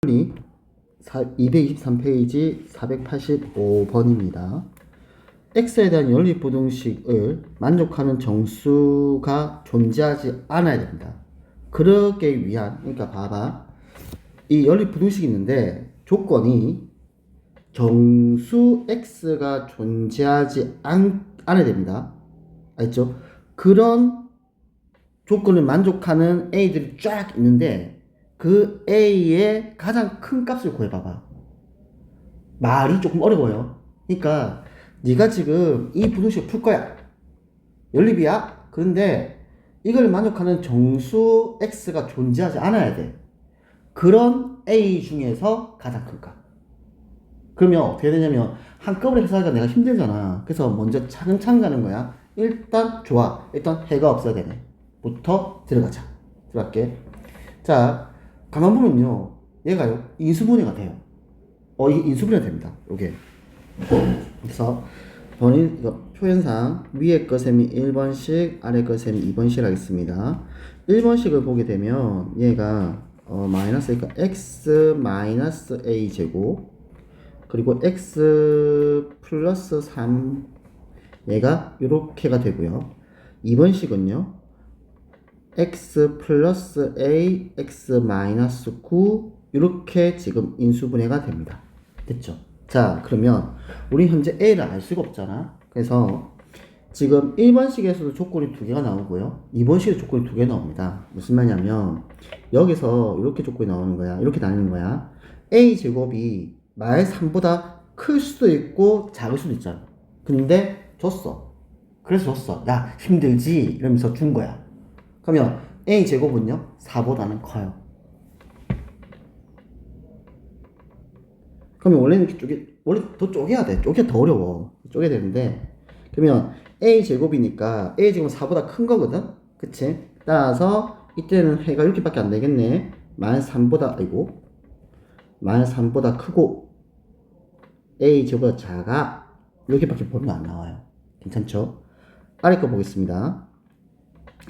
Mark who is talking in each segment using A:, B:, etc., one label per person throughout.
A: 223페이지 485번입니다. x에 대한 연립부등식을 만족하는 정수가 존재하지 않아야 됩니다. 그러기 위한, 그러니까 봐봐. 이 연립부등식이 있는데 조건이 정수 x가 존재하지 않아야 됩니다. 알죠? 그런 조건을 만족하는 a들이 쫙 있는데 그 a의 가장 큰 값을 구해봐봐. 말이 조금 어려워요. 그러니까 네가 지금 이 부등식을 풀 거야. 연립이야. 그런데 이걸 만족하는 정수 x가 존재하지 않아야 돼. 그런 a 중에서 가장 큰 값. 그러면 어떻게 되냐면 한꺼번에 해석하기가 내가 힘들잖아. 그래서 먼저 차근차근 가는 거야. 일단 좋아. 일단 해가 없어야 되네. 부터 들어가자. 들어갈게. 자, 가만 보면요. 얘가요. 인수분해가 돼요. 이게 인수분해가 됩니다. 요게. 그래서 본인 이거 표현상 위에 거 셈이 1번씩 아래 거 셈이 2번씩 하겠습니다. 1번씩을 보게 되면 얘가 마이너스니까 x 마이너스 a 제곱 그리고 x 플러스 3 얘가 요렇게가 되고요. 2번씩은요. x 플러스 a x 마이너스 9 이렇게 지금 인수분해가 됩니다. 됐죠? 자, 그러면 우리 현재 a를 알 수가 없잖아. 그래서 지금 1번식에서도 조건이 2개가 나오고요. 2번식에도 조건이 2개 나옵니다. 무슨 말이냐면 여기서 이렇게 조건이 나오는 거야. 이렇게 나뉘는 거야. a 제곱이 마의 3보다 클 수도 있고 작을 수도 있잖아. 근데 줬어. 그래서 줬어. 야, 힘들지? 이러면서 준 거야. 그러면 a 제곱은요? 4보다는 커요. 그러면 원래는 원래 더 쪼개야 돼. 쪼개야 더 어려워. 쪼개야 되는데. 그러면 a 제곱이니까 a 제곱은 4보다 큰 거거든? 그치? 따라서 이때는 해가 이렇게밖에 안 되겠네. 마이너스 3보다, 아이고. 마이너스 3보다 크고 a 제곱보다 작아. 이렇게밖에 범위가 안 나와요. 괜찮죠? 아래 거 보겠습니다.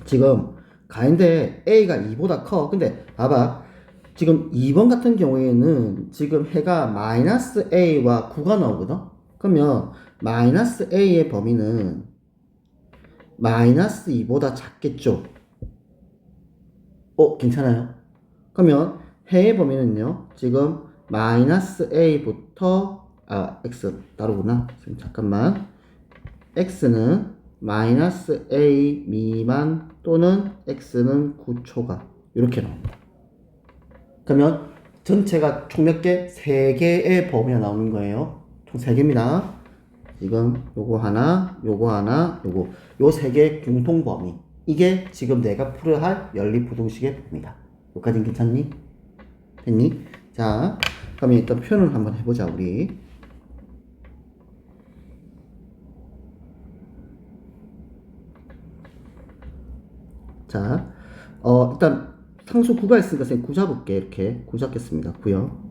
A: 지금 가인데 a가 2보다 커. 근데 봐봐. 지금 2번 같은 경우에는 지금 해가 마이너스 a와 9가 나오거든? 그러면 마이너스 a의 범위는 마이너스 2보다 작겠죠? 괜찮아요? 그러면 해의 범위는요, 지금 마이너스 a부터, x 따로구나. 지금 잠깐만. x는 마이너스 a 미만 또는 x는 9초가 이렇게 나옵니다. 그러면 전체가 총 몇 개? 3개의 범위가 나오는 거예요. 총 3개입니다. 지금 요거 하나, 요거 하나, 요거 요 3개의 공통 범위. 이게 지금 내가 풀어야 할 연립부등식의 범위다. 여기까지는 괜찮니? 됐니? 자, 그러면 일단 표현을 한번 해보자, 우리. 자, 일단 상수 9가 있으니까 선생님 9 잡을게. 이렇게 9 잡겠습니다. 9요.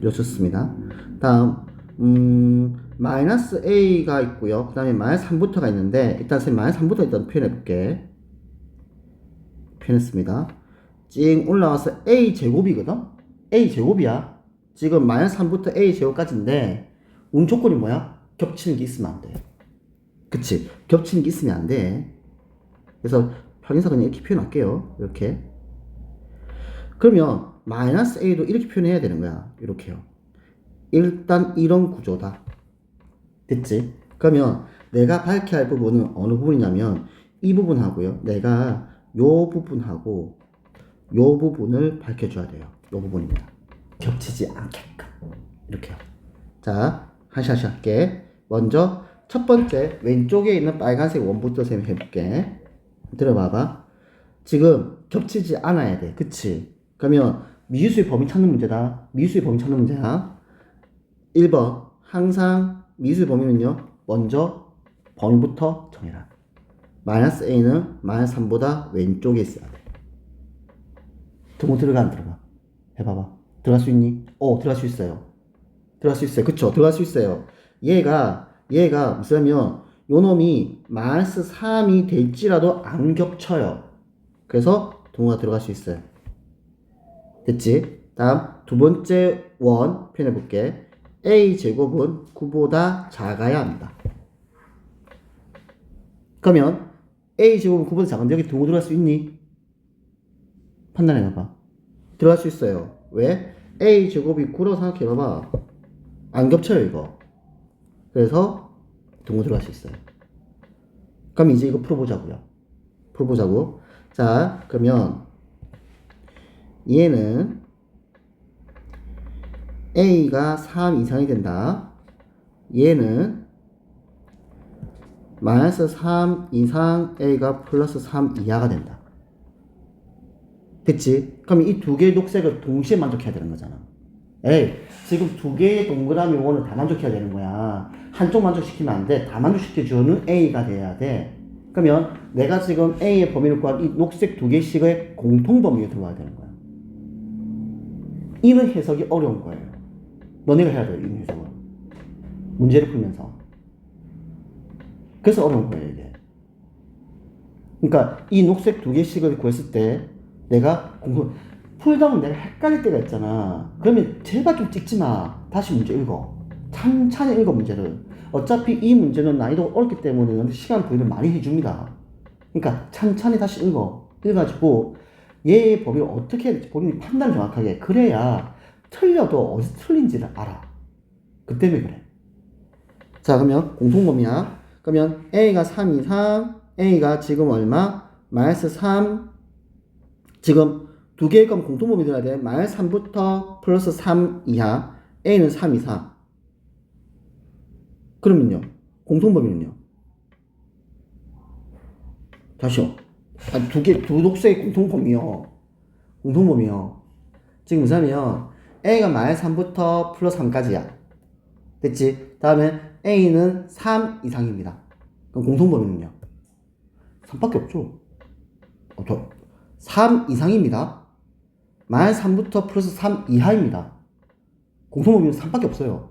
A: 좋습니다. 다음 마이너스 a가 있고요. 그 다음에 마이너스 3부터가 있는데 일단 선생님 마이너스 3부터 일단 표현해볼게. 표현했습니다. 찡 올라와서 a 제곱이거든? a 제곱이야. 지금 마이너스 3부터 a 제곱까지인데 운 조건이 뭐야? 겹치는 게 있으면 안 돼. 그치? 겹치는 게 있으면 안 돼. 그래서 편의사 그냥 이렇게 표현할게요. 이렇게. 그러면 마이너스 a도 이렇게 표현해야 되는 거야. 이렇게요. 일단 이런 구조다. 됐지? 그러면 내가 밝혀야 할 부분은 어느 부분이냐면 이 부분하고요. 내가 요 부분하고 요 부분을 밝혀줘야 돼요. 요 부분입니다. 겹치지 않게끔. 이렇게요. 자, 하나씩 할게. 먼저 첫 번째 왼쪽에 있는 빨간색 원부터 셈 해볼게. 들어봐봐. 지금 겹치지 않아야 돼. 그치? 그러면 미수의 범위 찾는 문제다. 미수의 범위 찾는 문제야. 1번. 항상 미수의 범위는요. 먼저 범위부터 정해라. 마이너스 a는 마이너스 3보다 왼쪽에 있어야 돼. 동호 들어가 안 들어가? 해봐봐. 들어갈 수 있니? 들어갈 수 있어요. 들어갈 수 있어요. 그쵸? 들어갈 수 있어요. 얘가 무슨냐면 요 놈이 마이너스 3이 될지라도 안 겹쳐요. 그래서 동호가 들어갈 수 있어요. 됐지? 다음 두 번째 원 표현해볼게. a제곱은 9보다 작아야 합니다. 그러면 a제곱은 9보다 작은데 여기 등호 들어갈 수 있니? 판단해봐봐. 들어갈 수 있어요. 왜? a제곱이 9라고 생각해봐봐. 안 겹쳐요 이거. 그래서 등호 들어갈 수 있어요. 그럼 이제 이거 풀어보자고요. 풀어보자고. 자, 그러면 얘는 a가 3 이상이 된다. 얘는 마이너스 3 이상 a가 플러스 3 이하가 된다. 됐지? 그럼 이 두 개의 녹색을 동시에 만족해야 되는 거잖아. 에이, 지금 두 개의 동그라미 원을 다 만족해야 되는 거야. 한쪽 만족시키면 안 돼. 다 만족시켜주는 a가 돼야 돼. 그러면 내가 지금 a의 범위를 구한 이 녹색 두 개씩의 공통 범위에 들어와야 되는 거야. 이는 해석이 어려운 거예요. 너네가 해야 돼, 이 해석은. 문제를 풀면서. 그래서 어려운 거예요, 이게. 그러니까 이 녹색 두 개씩을 구했을 때 내가 풀다 보면 내가 헷갈릴 때가 있잖아. 그러면 제발 좀 찍지 마. 다시 문제 읽어. 찬찬히 읽어, 문제를. 어차피 이 문제는 난이도가 어렵기 때문에 시간 부여를 많이 해줍니다. 그러니까 찬찬히 다시 읽어. 읽어가지고 얘의 범위를 어떻게 해야 될지 본인이 판단 정확하게. 그래야 틀려도 어디서 틀린지를 알아. 그 때문에 그래. 자, 그러면 공통범위야. 그러면 A가 3 이상, A가 지금 얼마? 마이너스 3. 지금 두 개의 건 공통범위 들어야 돼. 마이너스 3부터 플러스 3 이하. A는 3 이상. 그러면요. 공통범위는요. 다시요. 아니, 두 녹색의 공통범위요. 공통범위요. 지금 무사하면 A가 마이너스 3부터 플러스 3까지야. 됐지? 다음에 A는 3 이상입니다. 그럼 공통범위는요? 3밖에 없죠. 3 이상입니다. 마이너스 3부터 플러스 3 이하입니다. 공통범위는 3밖에 없어요.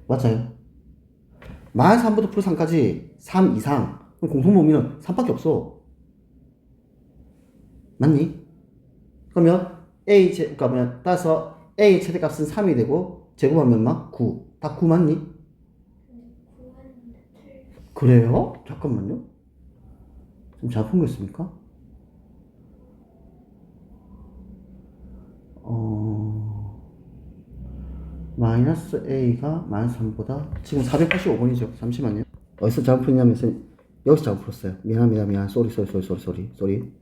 A: 맞아요? 마이너스 3부터 플러스 3까지 3 이상. 그럼 공통범위는 3밖에 없어. 맞니? 그러면 그러면 따라서 A 최대값은 3이 되고 제곱하면 막 9. 다 9 맞니? 그래요? 잠깐만요. 좀 잘 푼 거 있습니까? 마이너스 A가 마이너스 3보다 지금 485번이죠. 잠시만요. 어디서 잘못 풀냐면 여기서 잘못 풀었어요. 미안. 쏘리.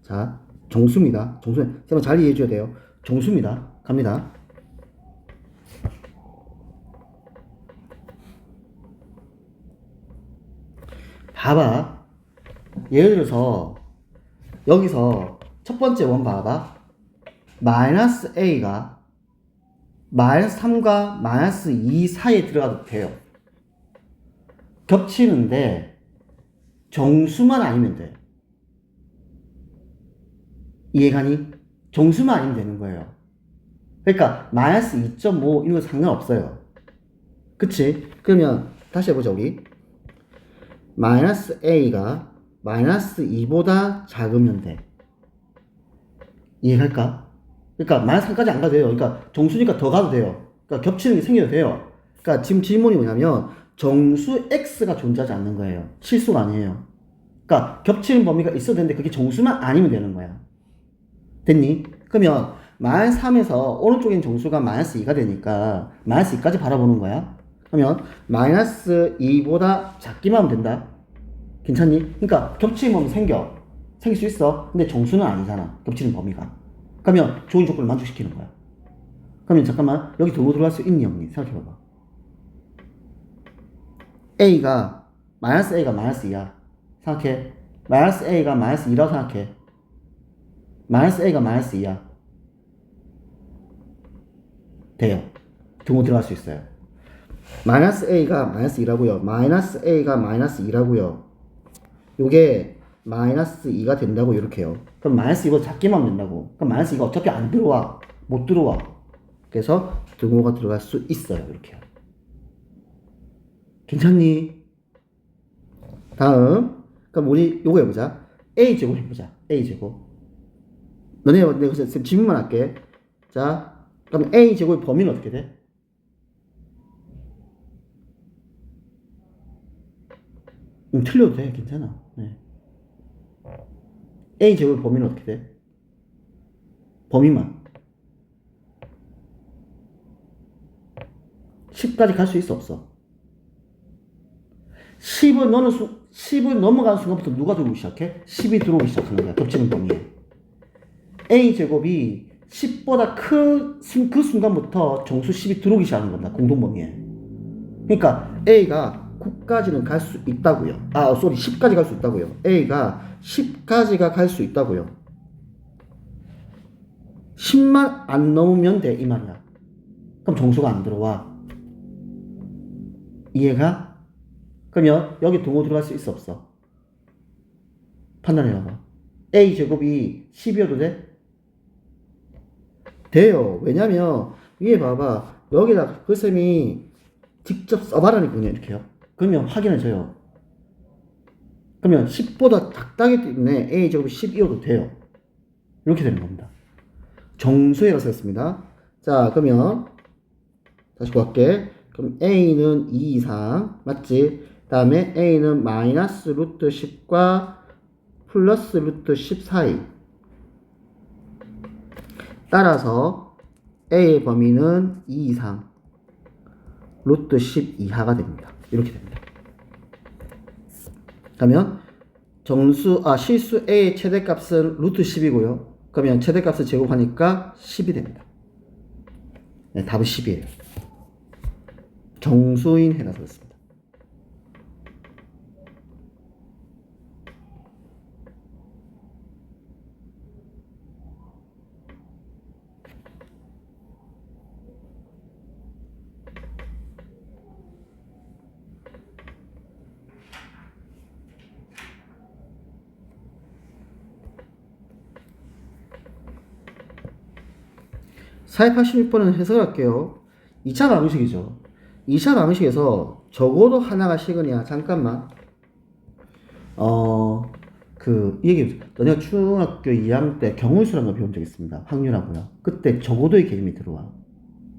A: 자, 정수입니다. 정수. 제발 잘 이해해줘야 돼요. 정수입니다. 갑니다. 봐봐. 예를 들어서 여기서 첫 번째 원 봐봐. 마이너스 A가 마이너스 3과 마이너스 2 사이에 들어가도 돼요. 겹치는데 정수만 아니면 돼. 이해가니? 정수만 아니면 되는 거예요. 그러니까 마이너스 2.5 이런 거 상관없어요. 그치? 그러면 다시 해보자 우리. 마이너스 A가 마이너스 2보다 작으면 돼. 이해갈까? 그러니까 마이너스 3까지 안 가도 돼요. 그러니까 정수니까 더 가도 돼요. 그러니까 겹치는 게 생겨도 돼요. 그러니까 지금 질문이 뭐냐면 정수 X가 존재하지 않는 거예요. 실수가 아니에요. 그러니까 겹치는 범위가 있어도 되는데 그게 정수만 아니면 되는 거야. 됐니? 그러면 마이너스 3에서 오른쪽에 있는 정수가 마이너스 2가 되니까 마이너스 2까지 바라보는 거야. 그러면 마이너스 2보다 작기만 하면 된다. 괜찮니? 그러니까 겹치는 범위 생길 수 있어. 근데 정수는 아니잖아. 겹치는 범위가. 그러면 좋은 조건을 만족시키는 거야. 그러면 잠깐만 여기 등호 들어갈 수 있니 없니? 생각해봐봐. A가 마이너스 2야. 생각해. 마이너스 A가 마이너스 2라고 생각해. 마이너스 A가 마이너스 2야. 돼요. 등호 들어갈 수 있어요. 마이너스 A가 마이너스 2라고요. 마이너스 A가 마이너스 2라고요. 요게 마이너스 2가 된다고 이렇게요. 그럼 마이너스 2보다 작게만 하면 된다고. 그럼 마이너스 2가 어차피 안 들어와. 못 들어와. 그래서 등호가 들어갈 수 있어요. 이렇게요. 괜찮니? 다음. 그럼 우리 요거 해보자. A제곱 해보자. A제곱. 내가 질문만 할게. 자, 그럼 A 제곱의 범위는 어떻게 돼? 틀려도 돼. 괜찮아. 네. A 제곱의 범위는 어떻게 돼? 범위만. 10까지 갈 수 있어, 없어? 10을 넘어가는 순간부터 누가 들어오기 시작해? 10이 들어오기 시작하는 거야. 겹치는 범위에. A 제곱이 10보다 그 순간부터 정수 10이 들어오기 시작하는 겁니다. 공동 범위에. 그러니까 A가 9까지는 갈 수 있다고요. 10까지 갈 수 있다고요. A가 10까지가 갈 수 있다고요. 10만 안 넘으면 돼, 이 말이야. 그럼 정수가 안 들어와. 이해가? 그러면 여기 동호 들어갈 수 있어, 없어? 판단해봐봐. A 제곱이 10이어도 돼? 돼요. 왜냐면 위에 봐봐. 여기다 그 쌤이 직접 써봐라니군요. 이렇게요. 그러면 확인해줘요. 그러면 10보다 작다기 때문에 A 제곱이 10이어도 돼요. 이렇게 되는 겁니다. 정수에가 쓰였습니다. 자, 그러면 다시 볼게. 그럼 A는 2 이상 맞지? 그 다음에 A는 마이너스 루트 10과 플러스 루트 10 사이. 따라서 A의 범위는 2 이상 루트 10 이하가 됩니다. 이렇게 됩니다. 그러면 실수 A의 최대값은 루트 10이고요. 그러면 최대값을 제곱하니까 10이 됩니다. 네, 답은 10이에요. 정수인 해라서 그렇습니다. (486번은) 해석할게요. 2차 방식이죠. 2차 방식에서 적어도 하나가 식으냐. 잠깐만. 이 얘기, 너네가 중학교 2학년 때 경우수라는 걸 배운 적 있습니다. 확률하고요. 그때 적어도의 개념이 들어와.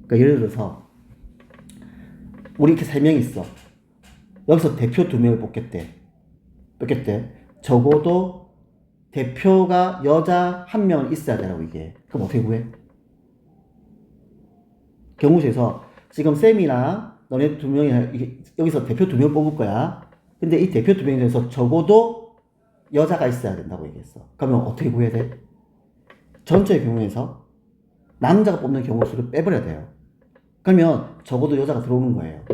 A: 그러니까 예를 들어서, 우리 이렇게 3명 있어. 여기서 대표 2명을 뽑겠대. 적어도 대표가 여자 1명은 있어야 되라고, 이게. 그럼 어떻게 구해? 경우수에서 지금 쌤이랑 너네 2명이 여기서 대표 2명 뽑을 거야. 근데 이 대표 2명 중에서 적어도 여자가 있어야 된다고 얘기했어. 그러면 어떻게 구해야 돼? 전체의 경우에서 남자가 뽑는 경우 수를 빼버려야 돼요. 그러면 적어도 여자가 들어오는 거예요.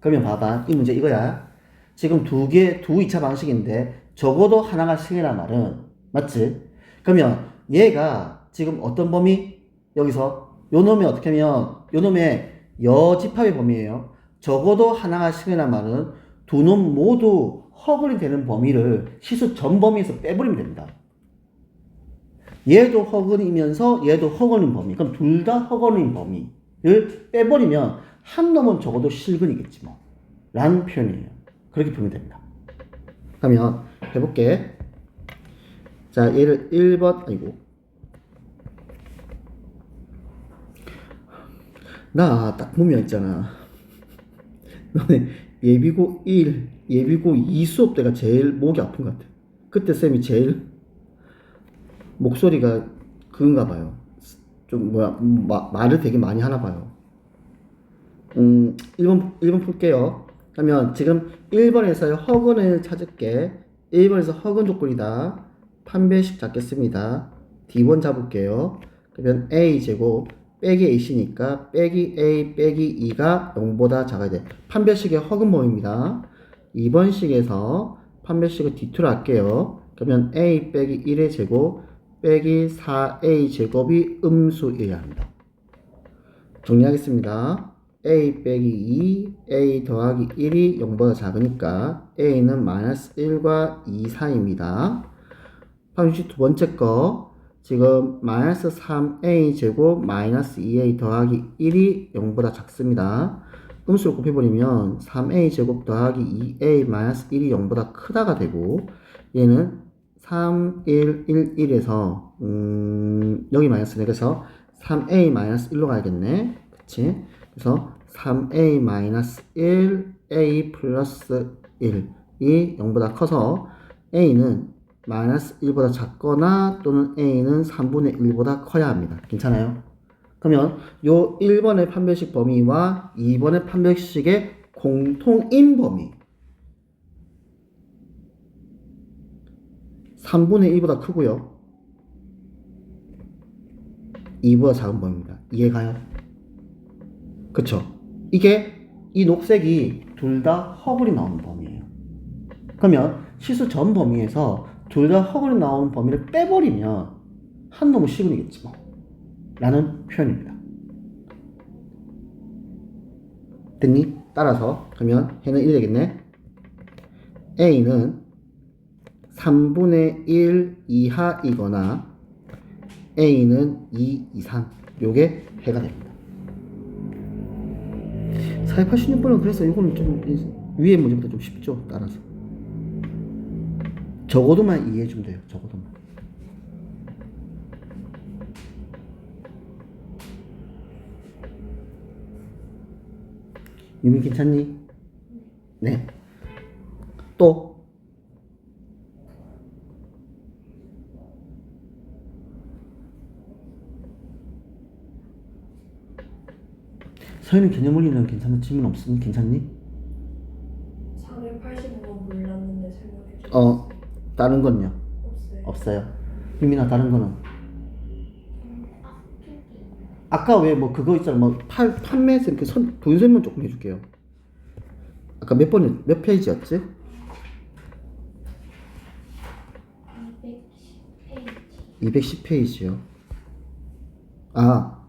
A: 그러면 봐봐. 이 문제 이거야. 지금 두 2차 방식인데 적어도 하나가 식이란 말은 맞지? 그러면 얘가 지금 어떤 범위? 여기서 요 놈이 어떻게 하면 요 놈의 여집합의 범위예요. 적어도 하나가 식이란 말은 두 놈 모두 허근이 되는 범위를 시수 전 범위에서 빼버리면 됩니다. 얘도 허근이면서 얘도 허근인 범위. 그럼 둘 다 허근인 범위를 빼버리면 한 놈은 적어도 실근이겠지 뭐. 라는 표현이에요. 그렇게 보면 됩니다. 그러면 해볼게. 자, 얘를 1번, 나 딱 보면 있잖아. 너네 예비고 1, 예비고 2 수업 때가 제일 목이 아픈 것 같아. 그때 쌤이 제일 목소리가 그런가 봐요. 좀 말을 되게 많이 하나 봐요. 1번 풀게요. 그러면 지금 1번에서 허근을 찾을게. 1번에서 허근 조건이다. 판별식 잡겠습니다. D1 잡을게요. 그러면 A제곱 빼기 A씨니까 빼기 A 빼기 2가 0보다 작아야 돼. 판별식의 허근범위입니다. 2번 식에서 판별식을 D2로 할게요. 그러면 A 빼기 1의 제곱 빼기 4A 제곱이 음수여야 합니다. 정리하겠습니다. A 빼기 2, A 더하기 1이 0보다 작으니까 A는 마이너스 1과 2 사이입니다. 판별식 두 번째 거 지금 마이너스 3a 제곱 마이너스 2a 더하기 1이 0보다 작습니다. 음수로 곱해버리면 3a 제곱 더하기 2a 마이너스 1이 0보다 크다가 되고 얘는 3, 1, 1, 1에서 여기 마이너스네. 그래서 3a 마이너스 1로 가야겠네. 그치? 그래서 3a 마이너스 1, a 플러스 1이 0보다 커서 a는 마이너스 1보다 작거나 또는 a는 3분의 1보다 커야 합니다. 괜찮아요? 그러면 요 1번의 판별식 범위와 2번의 판별식의 공통인 범위 3분의 1보다 크고요. 2보다 작은 범위입니다. 이해가요? 그쵸? 이게 이 녹색이 둘 다 허블이 나오는 범위예요. 그러면 실수 전 범위에서 둘 다 허블이 나오는 범위를 빼버리면 한 놈은 시분이겠지 뭐 라는 표현입니다. 됐니? 따라서 그러면 해는 1이 되겠네. a는 3분의 1 이하이거나 a는 2 이상 요게 해가 됩니다. 486번은 그래서 이거는 좀 위에 문제보다 좀 쉽죠. 따라서 적어도만 이해해주면 돼요. 적어도만. 유미 괜찮니? 네. 또 서현이 개념 원리는 괜찮은 질문 없으면 괜찮니?
B: 485번 몰랐는데 설명해줘.
A: 다른 건요?
B: 없어요.
A: 없어요. 유민아 다른 거는? 아까 왜 뭐 그거 있잖아. 뭐 판매세 그 돈 설명 조금 해줄게요. 아까 몇 페이지였지? 210페이지요. 아,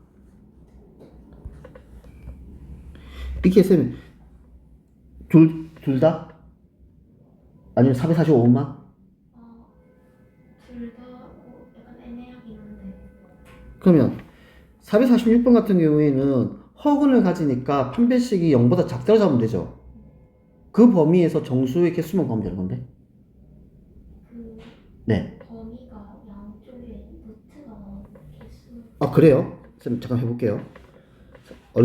A: 이게 쌤 둘 다? 아니면 445만?
B: 둘 다 약간 애매하긴 한데.
A: 그러면 446번 같은 경우에는 허근을 가지니까 판별식이 0보다 작다고 잡으면 되죠. 그 범위에서 정수의 개수만 구하면 되는 건데.
B: 그
A: 네.
B: 범위가 양쪽에 노트가 나오는 개수.
A: 아, 그래요? 쌤 잠깐 해볼게요.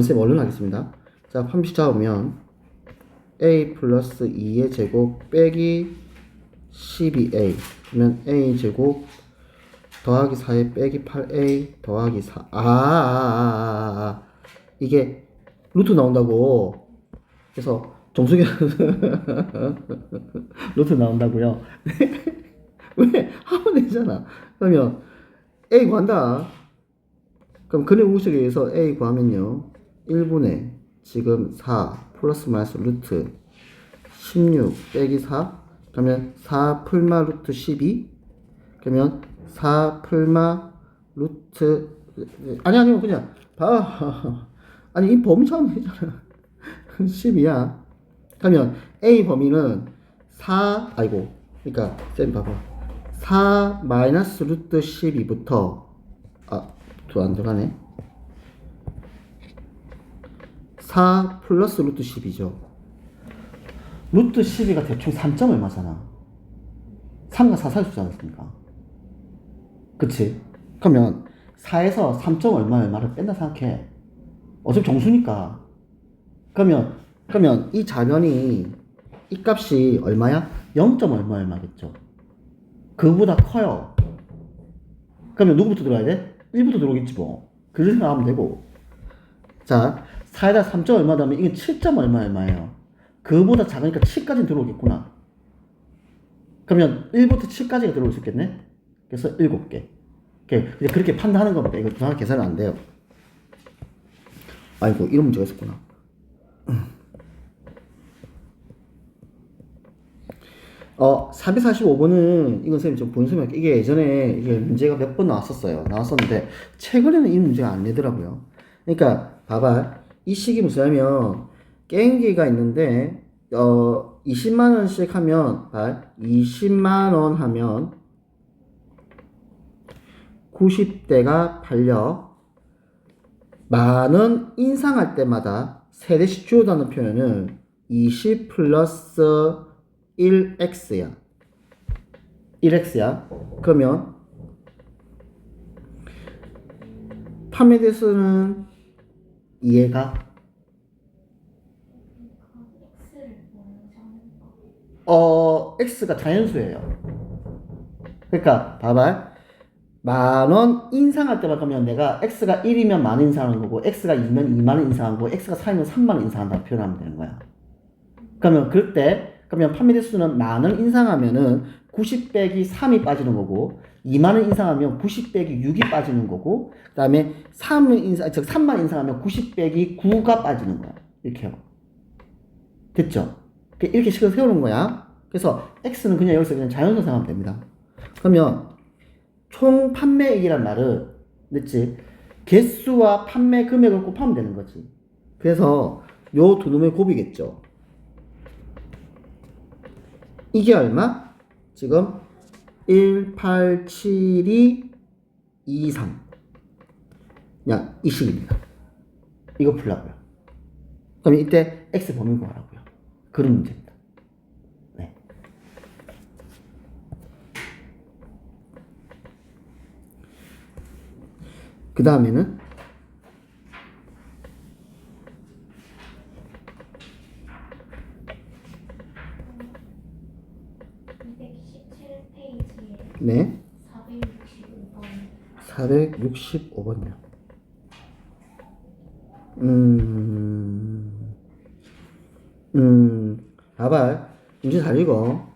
A: 쌤 얼른 하겠습니다. 자, 판별식 잡으면 a 플러스 2의 제곱 빼기 12a 그러면 a 제곱 더하기 4에 빼기 8a 더하기 4 이게 루트 나온다고. 그래서 정수기 루트 나온다고요. 왜? 하면 되잖아. 그러면 a 구한다. 그럼 근의 공식에 의해서 a 구하면요 1분의 지금 4 플러스 마이너스 루트 16 빼기 4 그러면 4 풀마 루트 12 그러면 4 풀마 루트 아니 그냥 봐. 아니 이 범위 잡으면 되잖아. 10이야. 그러면 A 범위는 4 아이고 그러니까 쌤 봐봐 4 마이너스 루트 12부터 또 안 들어가네. 4 플러스 루트 10이죠. 루트 12가 대충 3점 얼마잖아. 3과 4 사이 숫자 않습니까? 그치? 그러면 4에서 3점 얼마를 뺀다 생각해. 어차피 정수니까. 그러면 이 좌변이 이 값이 얼마야? 0. 얼마겠죠. 그보다 커요. 그러면 누구부터 들어가야 돼? 1부터 들어오겠지 뭐. 그렇게 생각하면 되고. 자, 4에다 3점 얼마다 하면 이게 7점 얼마예요. 그보다 작으니까 7까지 들어오겠구나. 그러면 1부터 7까지가 들어올 수 있겠네? 그래서 7개. 그렇게 판단하는 겁니다. 이거 정확히 계산은 안 돼요. 아이고, 이런 문제가 있었구나. 445번은, 이건 선생님 좀 본수면, 이게 예전에 이게 문제가 몇 번 나왔었는데, 최근에는 이 문제가 안 내더라고요. 그러니까, 봐봐. 이 식이 무엇이냐면, 게임기가 있는데, 20만원씩 하면, 20만원 하면, 90대가 팔려, 만원 인상할 때마다 세대씩 줄어드는 표현은 20 플러스 1x야. 1x야. 그러면 판매 대수는 이해가?
B: X를 먼저
A: x가 자연수예요. 그러니까 봐봐. 10,000원 인상할 때만 그러면 내가 x가 1이면 10,000원 인상하는 거고 x가 2면 20,000원 인상하는 거고 x가 4이면 30,000원 인상한다고 표현하면 되는 거야. 그러면 그러면 판매 대수는 10,000원 인상하면은 90 빼기 3이 빠지는 거고 20,000원 인상하면 90 빼기 6이 빠지는 거고 그 다음에 3만 인상하면 90 빼기 9가 빠지는 거야. 이렇게요. 됐죠? 이렇게 식을 세우는 거야. 그래서 x는 그냥 여기서 그냥 자연수 생각하면 됩니다. 그러면 총 판매액이란 말은 됐지? 개수와 판매 금액을 곱하면 되는 거지. 그래서 요 두 놈의 곱이겠죠. 이게 얼마? 지금 187223 그냥 이 식입니다. 이거 풀라고요. 그럼 이때 x 범위 구하라고요. 그런 문제입니다. 네. 그 다음에는
B: 217페이지에
A: 네
B: 465번
A: 465번이요. 봐봐. 문제 잘 읽어.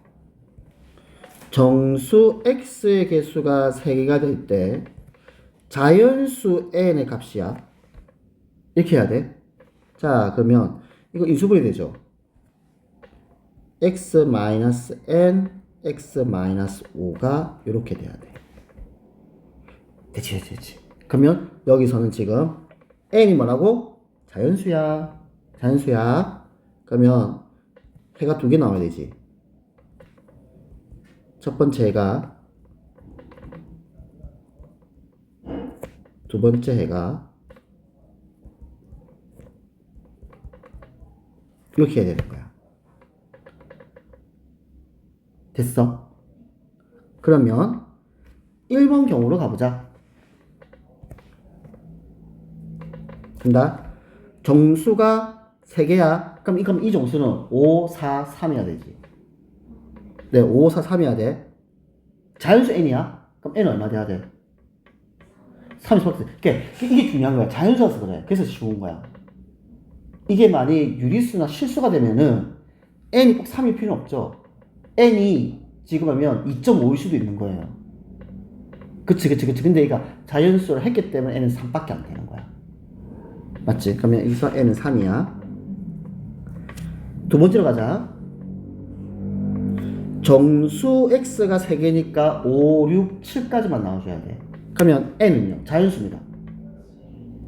A: 정수 x의 개수가 3개가 될 때 자연수 n의 값이야. 이렇게 해야 돼. 자, 그러면 이거 인수분해 되죠. x-n, x-5가 이렇게 돼야 돼. 됐지. 그러면 여기서는 지금 n이 뭐라고? 자연수야. 그러면 해가 2개 나와야 되지. 첫 번째 해가, 두 번째 해가 이렇게 해야 되는 거야. 됐어? 그러면 1번 경우로 가보자. 간다. 정수가 3개야. 그럼 이 정수는 5, 4, 3이어야 되지. 네, 5, 4, 3이어야 돼. 자연수 n이야. 그럼 n은 얼마 돼야 돼? 30%. 이게 중요한 거야. 자연수라서 그래. 그래서 쉬운 거야. 이게 만약 유리수나 실수가 되면은 n이 꼭 3일 필요 없죠. n이 지금 하면 2.5일 수도 있는 거예요. 그치. 근데 얘가 자연수를 했기 때문에 n은 3밖에 안 되는 거야. 맞지? 그러면 여기서 n은 3이야. 두 번째로 가자. 정수 x가 3개니까 5, 6, 7까지만 나와줘야 돼. 그러면 n은요? 자연수입니다.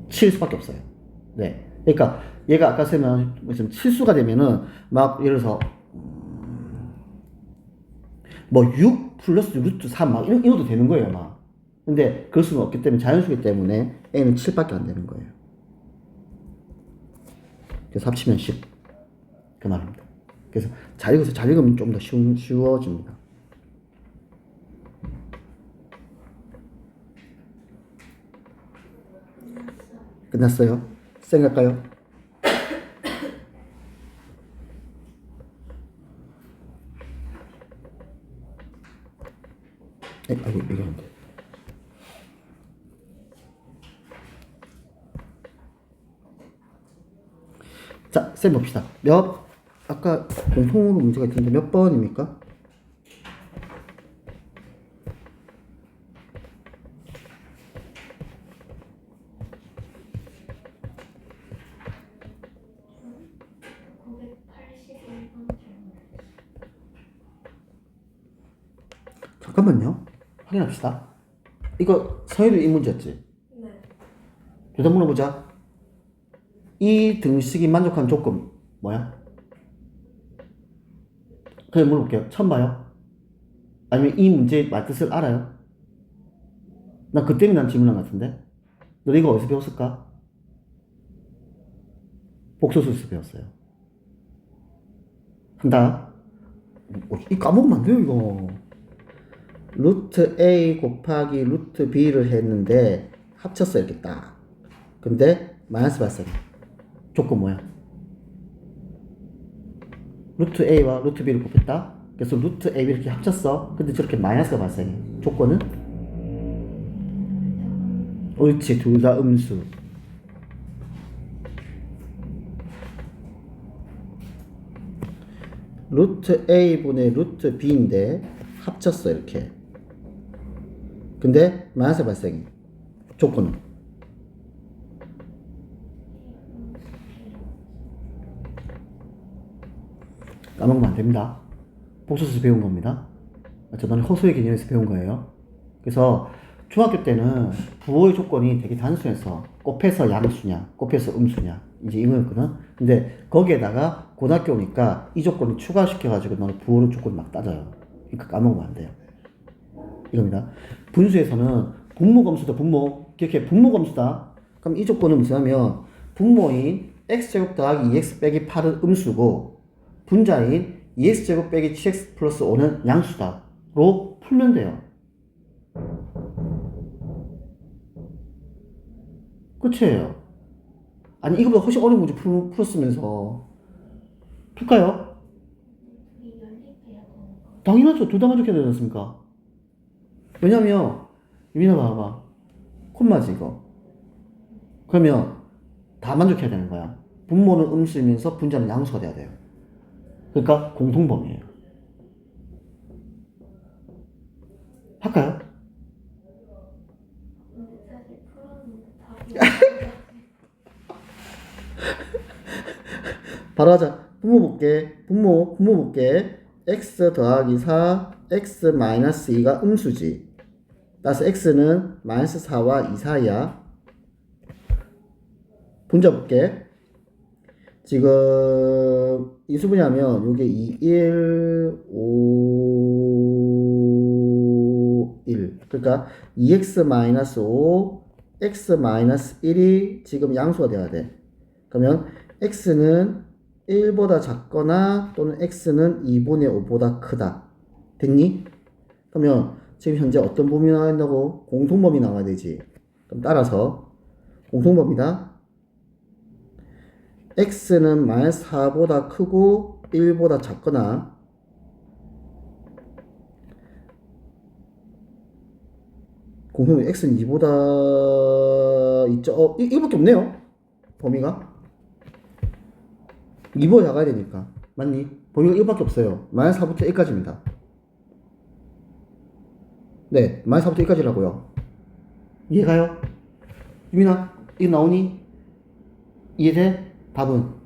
A: 7일 수밖에 없어요. 네. 그러니까 얘가 아까 쓰면 좀 실수가 되면은 막 예를 들어서 뭐 6 플러스 루트 3 막 이러도 되는 거예요, 막. 근데 그럴 수는 없기 때문에 자연수기 때문에 n은 7밖에 안 되는 거예요. 그래서 합치면 10. 그 말입니다. 그래서 잘 읽으면 좀 더 쉬워집니다. 끝났어요? 생각할까요? 아이고, 얘기하는데. 자, 쌤 봅시다. 아까 공통으로 문제가 있던데 몇 번입니까? 잠깐만요. 확인합시다. 이거 서해도 이 문제였지?
B: 네.
A: 두 번 물어보자. 이 등식이 만족하는 조건 뭐야? 그냥 물어볼게요. 처음 봐요? 아니면 이 문제의 말뜻을 알아요? 나 그때는 난 질문한 것 같은데? 너 이거 어디서 배웠을까? 복소수에서 배웠어요. 한다. 이 까먹으면 안 돼요, 이거. 루트 A 곱하기 루트 B를 했는데 합쳤어 이렇게 딱. 근데 마이너스 발생. 조건 뭐야? 루트 A와 루트 B를 곱했다. 그래서 루트 A, B 이렇게 합쳤어. 근데 저렇게 마이너스가 발생해. 조건은? 옳지, 둘 다 음수. 루트 A분의 루트 B인데 합쳤어 이렇게. 근데 마이너스 발생해. 조건은? 까먹으면 안 됩니다. 복수에서 배운 겁니다. 너는 허수의 개념에서 배운 거예요. 그래서 중학교 때는 부호의 조건이 되게 단순해서 곱해서 양수냐, 곱해서 음수냐 이제 이거였거든. 근데 거기에다가 고등학교 오니까 이 조건을 추가시켜가지고 너는 부호의 조건 막 따져요. 그러니까 까먹으면 안 돼요. 이겁니다. 분수에서는 분모검수다. 분모. 기억해. 분모검수다. 그럼 이 조건은 무슨 하면 분모인 x제곱 더하기 2x 빼기 8은 음수고 분자인 2x제곱 빼기 7x 플러스 5는 양수다. 로 풀면 돼요. 끝이에요. 아니 이거보다 훨씬 어려운 문제 풀었으면서 풀까요?
B: 둘이 연립해야 되는 거.
A: 당연하죠. 둘 다 만족해야 되지 않습니까? 왜냐면 유민아 봐봐. 콤마지 이거. 그러면 다 만족해야 되는 거야. 분모는 음수이면서 분자는 양수가 돼야 돼요. 그러니까 공통범위예요. 할까요?
B: 근데 사실 풀었는데 답이
A: 바로 하자. 분모 볼게. 분모 볼게. x 더하기 4, x 마이너스 2가 음수지. 따라서 x는 마이너스 4와 2 사이야. 분자 볼게. 지금 인수분해 하면 요게 2, 1, 5, 1. 그러니까 2x 마이너스 5, x 마이너스 1이 지금 양수가 돼야 돼. 그러면 x는 1보다 작거나 또는 x는 2분의 5보다 크다. 됐니? 그러면 지금 현재 어떤 범위 나와야 된다고? 공통범위 나와야 되지. 그럼 따라서 공통범위다. x는 마이너스 4보다 크고 1보다 작거나 공통범위 x는 2보다 있죠? 이거밖에 없네요. 범위가 2보다 작아야 되니까. 맞니? 범위가 이거밖에 없어요. 마이너스 4부터 1까지입니다. 네, 마이너스 4부터 1까지라고요. 이해가요? 유민아, 이거 나오니? 이해돼? 답은?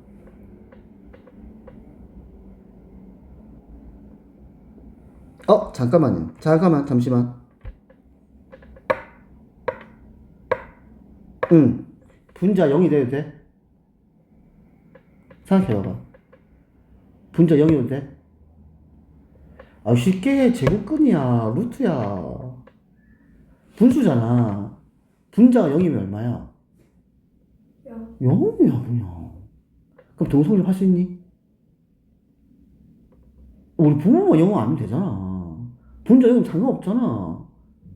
A: 잠깐만요. 잠시만. 분자 0이 돼도 돼? 생각해봐봐. 분자 0이 돼도 돼? 쉽게 제곱근이야. 루트야. 분수잖아. 분자가 0이면 얼마야? 0이야 그냥. 그럼 동성립 할 수 있니? 우리 부모가 0 아니면 되잖아. 분자 0은 상관없잖아.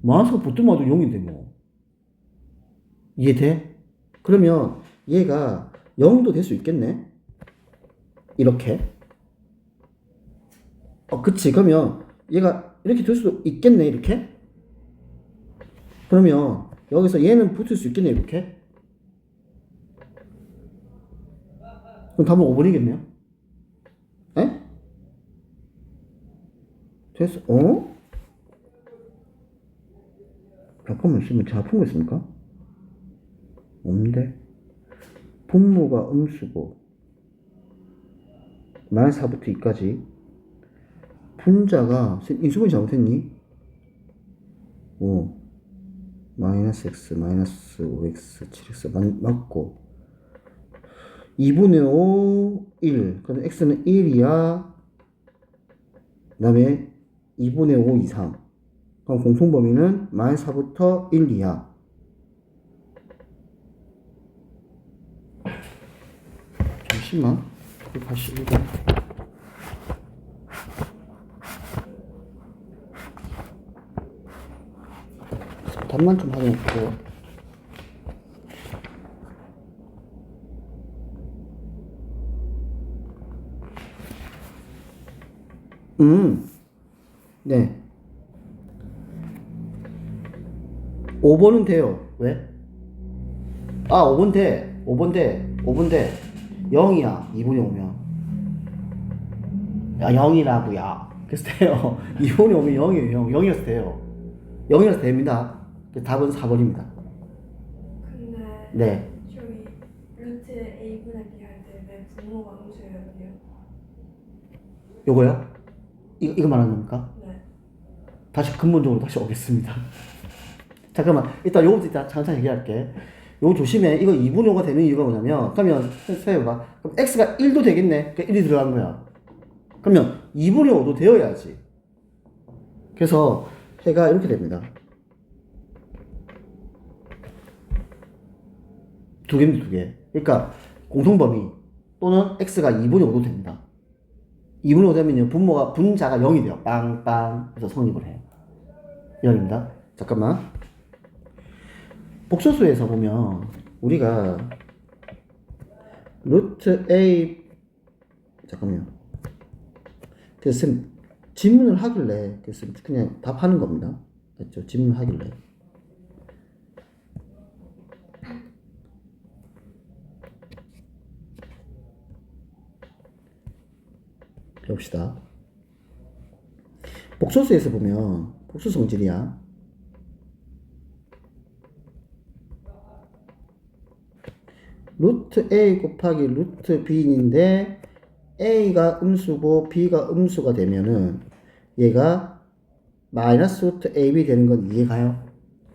A: 마이너스가 붙더라도 0인데 뭐. 이해돼? 그러면 얘가 0도 될 수 있겠네? 이렇게. 그치. 그러면 얘가 이렇게 될 수도 있겠네, 이렇게? 그러면 여기서 얘는 붙을 수 있겠네, 이렇게? 그럼 답은 5번이겠네요? 에? 됐어? 잠깐만 있으면 제가 푼 거 있습니까? 없는데? 분모가 음수고 마이너스 4부터 2까지 분자가 인수분해 잘못했니? 마이너스 x 마이너스 5x 7x 맞고 2분의 5 1 그럼 x는 1이야. 그 다음에 2분의 5 이상. 그럼 공통범위는 마이너스 4부터 1, 2야. 잠시만. 81번. 답만 좀 확인해 볼게요. 네. 5번은 돼요. 왜? 아, 5번 돼. 5번 돼. 5번 돼. 0이야. 2분이 오면. 야, 0이라고야. 그래서 돼요. 2분이 오면 0이에요. 0. 0이라서 돼요. 0이라서 됩니다. 답은 4번입니다.
C: 근데
A: 네.
C: 저희 루트 a분의 b 할 때 왜 분모가 음수여야 돼요?
A: 요거요? 이거 말하는 겁니까?
C: 네.
A: 다시 근본적으로 다시 오겠습니다. 잠깐만, 일단 요거부터 일단 잠깐 얘기할게. 요거 조심해. 이거 2분의 5가 되는 이유가 뭐냐면, 그러면, 생각해봐. 그럼 x가 1도 되겠네? 그러니까 1이 들어간 거야. 그러면 2분의 5도 되어야지. 그래서 해가 이렇게 됩니다. 두 개입니다, 두 개. 그러니까 공통범위 또는 x가 2분의 5도 됩니다. 2분의 5 되면요, 분자가 0이 돼요. 빵빵. 그래서 성립을 해요. 0입니다. 잠깐만. 복소수에서 보면 우리가 루트 a 잠깐만요. 그래서 질문을 하길래 그래서 그냥 답하는 겁니다. 맞죠? 질문을 하길래 봅시다. 복소수에서 보면 복수 성질이야. 루트 a 곱하기 루트 b인데 a가 음수고 b가 음수가 되면은 얘가 마이너스 루트 ab 되는 건 이해가요?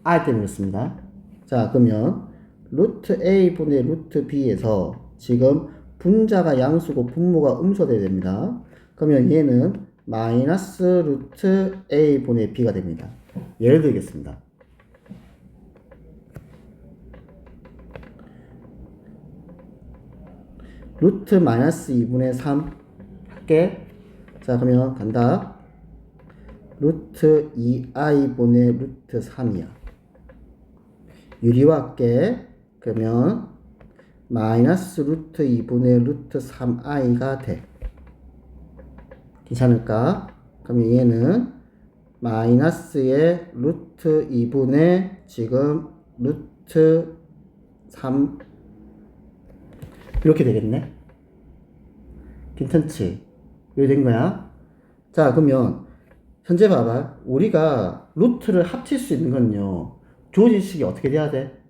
A: r 때문에 그렇습니다. 자, 그러면 루트 a 분의 루트 b에서 지금 분자가 양수고 분모가 음수가 돼야 됩니다. 그러면 얘는 마이너스 루트 a 분의 b가 됩니다. 예를 들겠습니다. 루트 마이너스 2분의 3 할게. 자, 그러면 간다. 루트 2i분의 루트 3이야. 유리화 할게. 그러면 마이너스 루트 2분의 루트 3i가 돼. 괜찮을까? 그러면 얘는 마이너스의 루트 2분의 지금 루트 3 이렇게 되겠네. 괜찮지? 이렇게 된 거야. 자, 그러면 현재 봐봐. 우리가 루트를 합칠 수 있는 건요, 조진식이 어떻게 돼야 돼?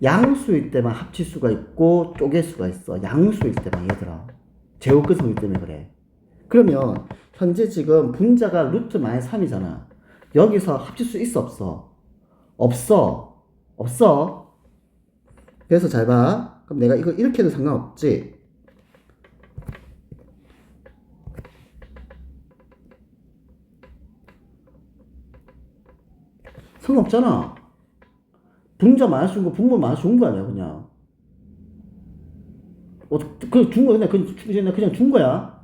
A: 양수일 때만 합칠 수가 있고 쪼갤 수가 있어. 양수일 때만, 얘들아. 제곱근 성질 때문에 그래. 그러면 현재 지금 분자가 루트 마이너스 3이잖아. 여기서 합칠 수 있어, 없어? 없어. 없어. 그래서 잘 봐. 그럼 내가 이거 이렇게 해도 상관없지? 상관없잖아. 분자 마이너스 준 거, 분모 마이너스 준 거 아니야, 그냥. 그냥 준 거야. 그냥 준 거야.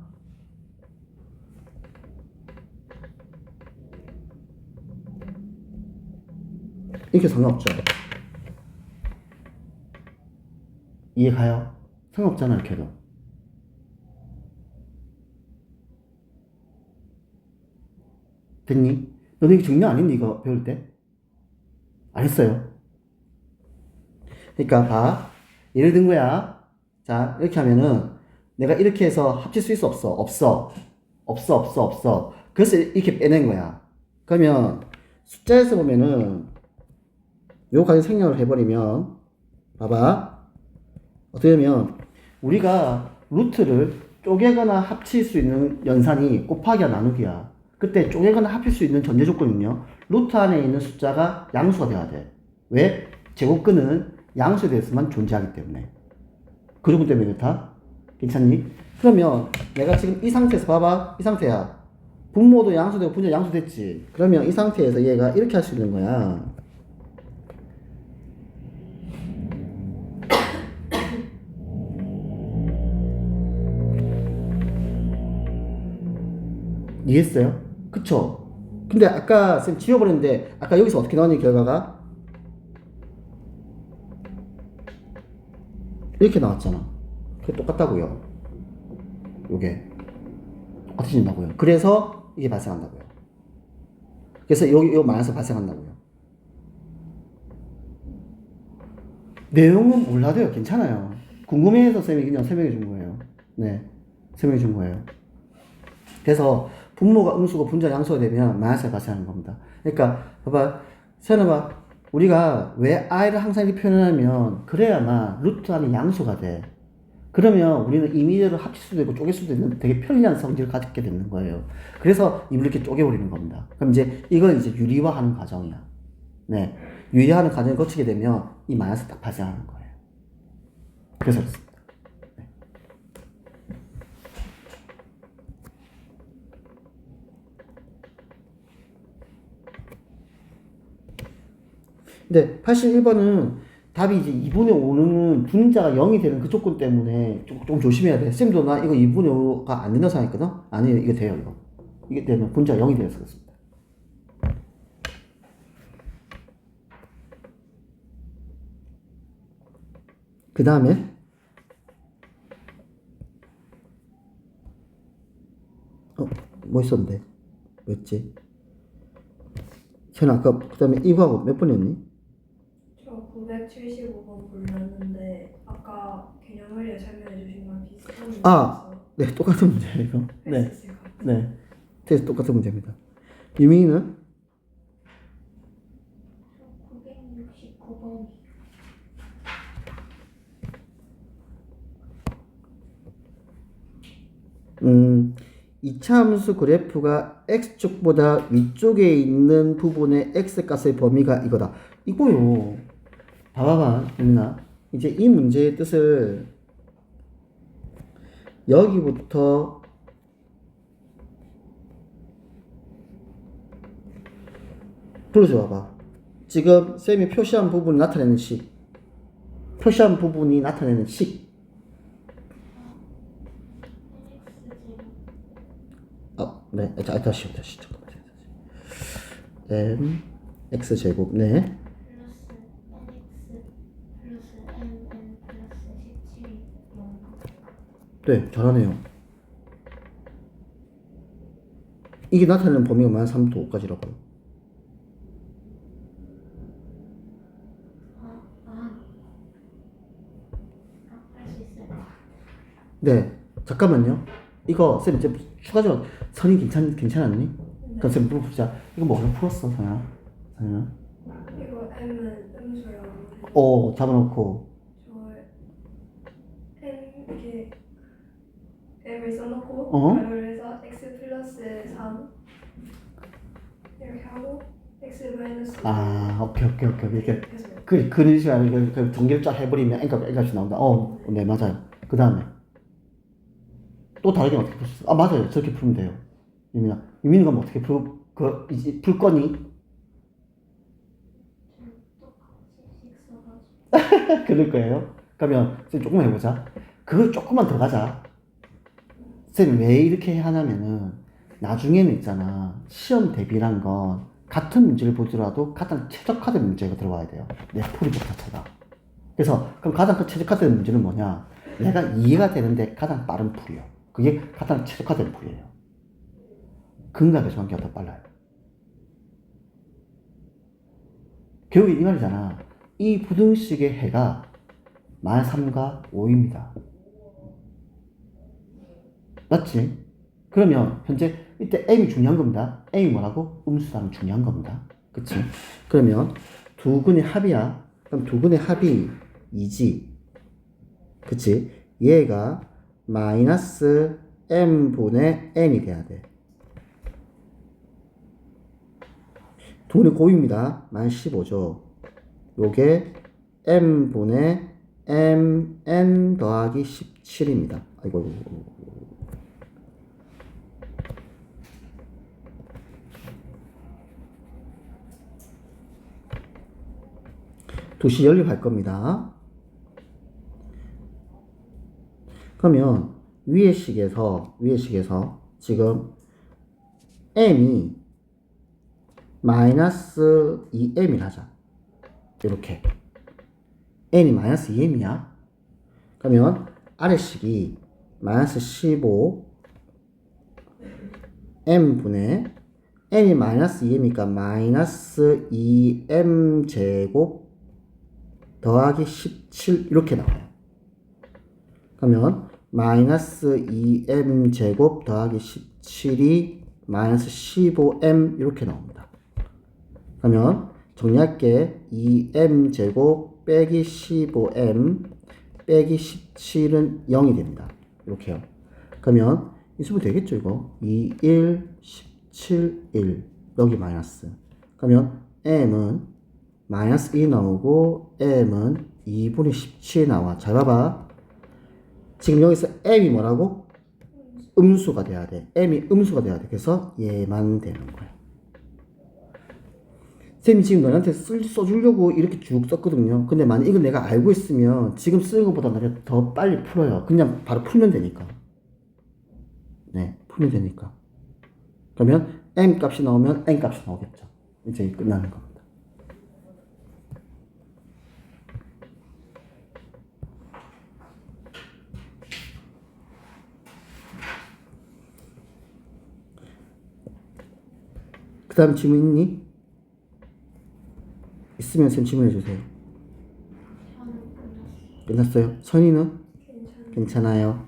A: 이렇게 상관없죠. 이해가요? 상관없잖아, 이렇게 해도. 됐니? 너네 이거 증명 안 했니, 이거 배울 때? 안 했어요. 그러니까 봐. 예를 든 거야. 자, 이렇게 하면은 내가 이렇게 해서 합칠 수 있어, 없어? 없어. 없어, 없어, 없어. 그래서 이렇게 빼낸 거야. 그러면 숫자에서 보면은 요 가지 생략을 해버리면 봐봐. 어떻게 되면 우리가 루트를 쪼개거나 합칠 수 있는 연산이 곱하기와 나누기야. 그때 쪼개거나 합칠 수 있는 전제 조건은요, 루트 안에 있는 숫자가 양수가 돼야 돼. 왜? 제곱근은 양수에 대해서만 존재하기 때문에. 그 조건 때문에 그렇다. 괜찮니? 그러면 내가 지금 이 상태에서 봐봐. 이 상태야. 분모도 양수되고 분자 양수됐지. 그러면 이 상태에서 얘가 이렇게 할 수 있는 거야. 이해했어요? 그쵸? 근데 아까 쌤 지워버렸는데 아까 여기서 어떻게 나왔니 결과가? 이렇게 나왔잖아. 그게 똑같다고요. 요게 어떻게 된다고요? 그래서 이게 발생한다고요. 그래서 요 마이너스 발생한다고요. 내용은 몰라도요. 괜찮아요. 궁금해서 쌤이 그냥 설명해 준 거예요. 네. 설명해 준 거예요. 그래서 분모가 음수고 분자가 양수가 되면 마이너스가 발생하는 겁니다. 그러니까 봐봐. 세연아 우리가 왜 i를 항상 이렇게 표현하냐면 그래야만 루트 안에 양수가 돼. 그러면 우리는 임의대로 합칠 수도 있고 쪼갤 수도 있는 되게 편리한 성질을 갖게 되는 거예요. 그래서 입을 이렇게 쪼개버리는 겁니다. 그럼 이제 이건 이제 유리화하는 과정이야. 네. 유리화하는 과정을 거치게 되면 이 마이너스 딱 발생하는 거예요. 그래서 그렇습니다. 네. 근데 81번은 답이 이제 2분의 5는 분자가 0이 되는 그 조건 때문에 좀 조심해야 돼. 쌤도 나 이거 2분의 5가 안 된다고 생각했거든? 아니에요. 이거 돼요, 이거. 이게 되면 분자가 0이 되어서 그렇습니다. 그 다음에 뭐 있었는데? 뭐였지? 쟤는 아까 그 다음에 이거하고 몇 번이었니?
C: 저 975번 불렀는데 아까 개념을 설명해 주신 거랑 비슷한 문제라서
A: 네, 똑같은 문제예요, 이거. 네,
C: 했을 것 같아요.
A: 네. 테스트 똑같은 문제입니다. 유민이는?
B: 969번이
A: 이차함수 그래프가 x축보다 위쪽에 있는 부분의 x값의 범위가 이거다. 이거요. 봐봐봐, 유민아. 이제 이 문제의 뜻을 여기부터 불러줘 봐봐. 지금 쌤이 표시한 부분이 나타내는 식. 표시한 부분이 나타내는 식. 네. 다시. 잠깐만. m x제곱. 네.
B: 플러스 nx 플러스 mn 플러스 17이 0.
A: 네, 잘하네요. 이게 나타내는 범위가 만 3부터 5까지라고요.
B: 할 수 있어요.
A: 네, 잠깐만요. 이거 쌤 이제 추가적으로 선이 괜찮았니? 그럼 쌤 물어보자. 이거 뭐로 풀었어, 선아? 선아?
C: 이거 m은 음수라고
A: 잡아놓고.
C: 저 m 이렇게 m을 써놓고
A: 어?
C: 가로를 해서 x 플러스 3 이렇게 하고 x 마이너스
A: 오케이. 이렇게
C: 해서
A: 그런 식으로 그 전개를 쫙 해버리면 N값이 나온다. 네, 맞아요. 그 다음에 또 다르게 어떻게 풀 수 있어? 맞아요. 저렇게 풀면 돼요. 유민이가 뭐 어떻게 이제 풀 거니?
B: 똑같이 써가지고
A: 그럴 거예요. 그러면 쌤 조금만 해보자. 그걸 조금만 더 가자. 쌤 왜 이렇게 하냐면은 나중에는 있잖아. 시험 대비란 건 같은 문제를 보더라도 가장 최적화된 문제가 들어와야 돼요. 내 풀이법 자체가. 그래서 그럼 가장 최적화된 문제는 뭐냐? 내가 이해가 되는데 가장 빠른 풀이요. 그게 가장 최적화된 풀이에요. 근각의 정확히가 더 빨라요. 결국에 이 말이잖아. 이 부등식의 해가 만 3과 5입니다. 맞지? 그러면 현재 이때 m이 중요한 겁니다. m이 뭐라고? 음수라는 중요한 겁니다. 그치? 그러면 두 근의 합이야. 그럼 두 근의 합이 2지. 그치? 얘가 마이너스 m분의 n이 돼야 돼. 두 근의 곱입니다. 만 15죠. 요게 m분의 mn 더하기 17입니다. 아이고. 도시 연립할 겁니다. 그러면 위의 식에서 지금 m이 마이너스 2m이라 하자. 이렇게 n이 마이너스 2m이야. 그러면 아래식이 마이너스 15 m분의 n이 마이너스 2m이니까 마이너스 2m 제곱 더하기 17 이렇게 나와요. 그러면 마이너스 2m 제곱 더하기 17이 마이너스 15m 이렇게 나옵니다. 그러면 정리할게. 2m 제곱 빼기 15m 빼기 17은 0이 됩니다. 이렇게요. 그러면 인수분 되겠죠 이거? 2, 1, 17, 1 여기 마이너스. 그러면 m은 마이너스 2 나오고 m은 2분의 17 나와. 잘 봐봐. 지금 여기서 m이 뭐라고? 음수가 돼야 돼. m이 음수가 돼야 돼. 그래서 얘만 되는 거야. 쌤이 지금 너한테 써주려고 이렇게 쭉 썼거든요. 근데 만약 이걸 내가 알고 있으면 지금 쓰는 것보다 내가 더 빨리 풀어요. 그냥 바로 풀면 되니까. 네, 풀면 되니까. 그러면 m 값이 나오면 n 값이 나오겠죠. 이제 끝나는 겁니다. 그 다음 질문 있니? 있으면 쌤 질문해 주세요.
B: 저는 끝났어요.
A: 끝났어요? 선이는?
C: 괜찮아.
A: 괜찮아요.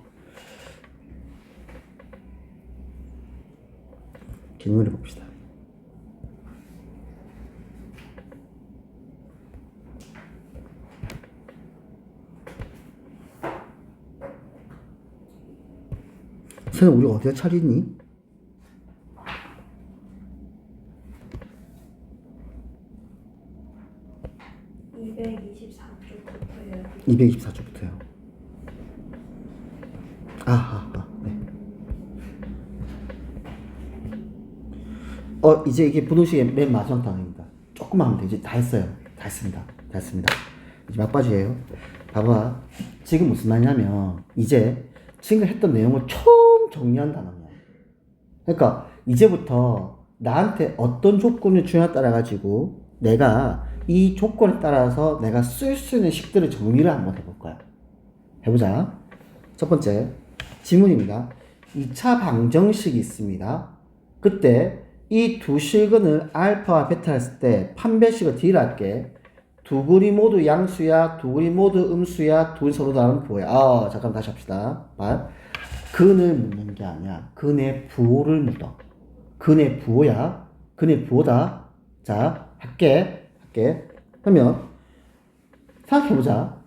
A: 질문해 봅시다. 선이 우리 어디가 차리니?
C: 224쪽부터요.
A: 224쪽부터요. 네. 이제 이게 부동식의 맨 마지막 단어입니다. 조금만 하면 돼. 이제 다 했어요. 다 했습니다. 다 했습니다. 이제 막바지예요. 봐봐. 지금 무슨 말이냐면 이제 지금 했던 내용을 처음 정리한 단어야. 그러니까 이제부터 나한테 어떤 조건을 주냐에 따라 가지고 내가 이 조건에 따라서 내가 쓸 수 있는 식들을 정리를 한번 해볼 거야. 해보자. 첫 번째 질문입니다. 2차 방정식이 있습니다. 그때 이 두 실근을 알파와 베타를 했을 때 판별식을 D를 할게. 두 글이 모두 양수야, 두 글이 모두 음수야, 두 글이 서로 다른 부호야. 잠깐 다시 합시다. 근을 묻는 게 아니야. 근의 부호를 묻어. 근의 부호야. 근의 부호다. 자, 할게. 그러면 생각해보자.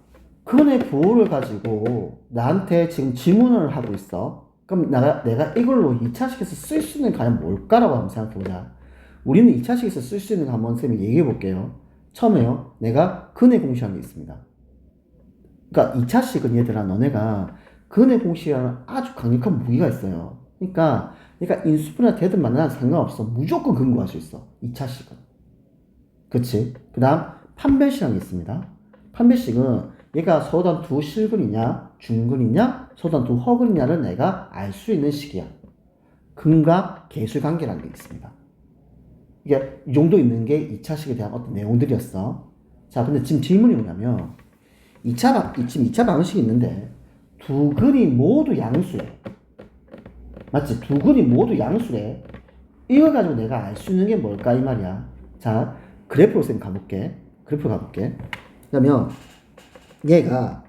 A: 근의 부호를 가지고 나한테 지금 질문을 하고 있어. 그럼 내가 이걸로 2차식에서 쓸 수 있는 게 과연 뭘까라고 한번 생각해보자. 우리는 2차식에서 쓸 수 있는 거 한번 쌤이 얘기해볼게요. 처음에요. 내가 근의 공식이라는 게 있습니다. 그러니까 2차식은 얘들아 너네가 근의 공식이라는 아주 강력한 무기가 있어요. 그러니까 인수분해가 되든 말든 상관없어. 무조건 근 구할 수 있어. 2차식은. 그치? 그 다음 판별식이라는 게 있습니다. 판별식은 얘가 서단 두 실근이냐 중근이냐 서단 두 허근이냐를 내가 알 수 있는 식이야. 근과 계수 관계라는 게 있습니다. 이게 이 정도 있는 게 2차식에 대한 어떤 내용들이었어. 자, 근데 지금 질문이 뭐냐면 지금 2차 방식이 있는데 두 근이 모두 양수래. 맞지? 두 근이 모두 양수래. 이걸 가지고 내가 알 수 있는 게 뭘까 이 말이야. 자, 그래프로 쌤 가볼게. 그러면 얘가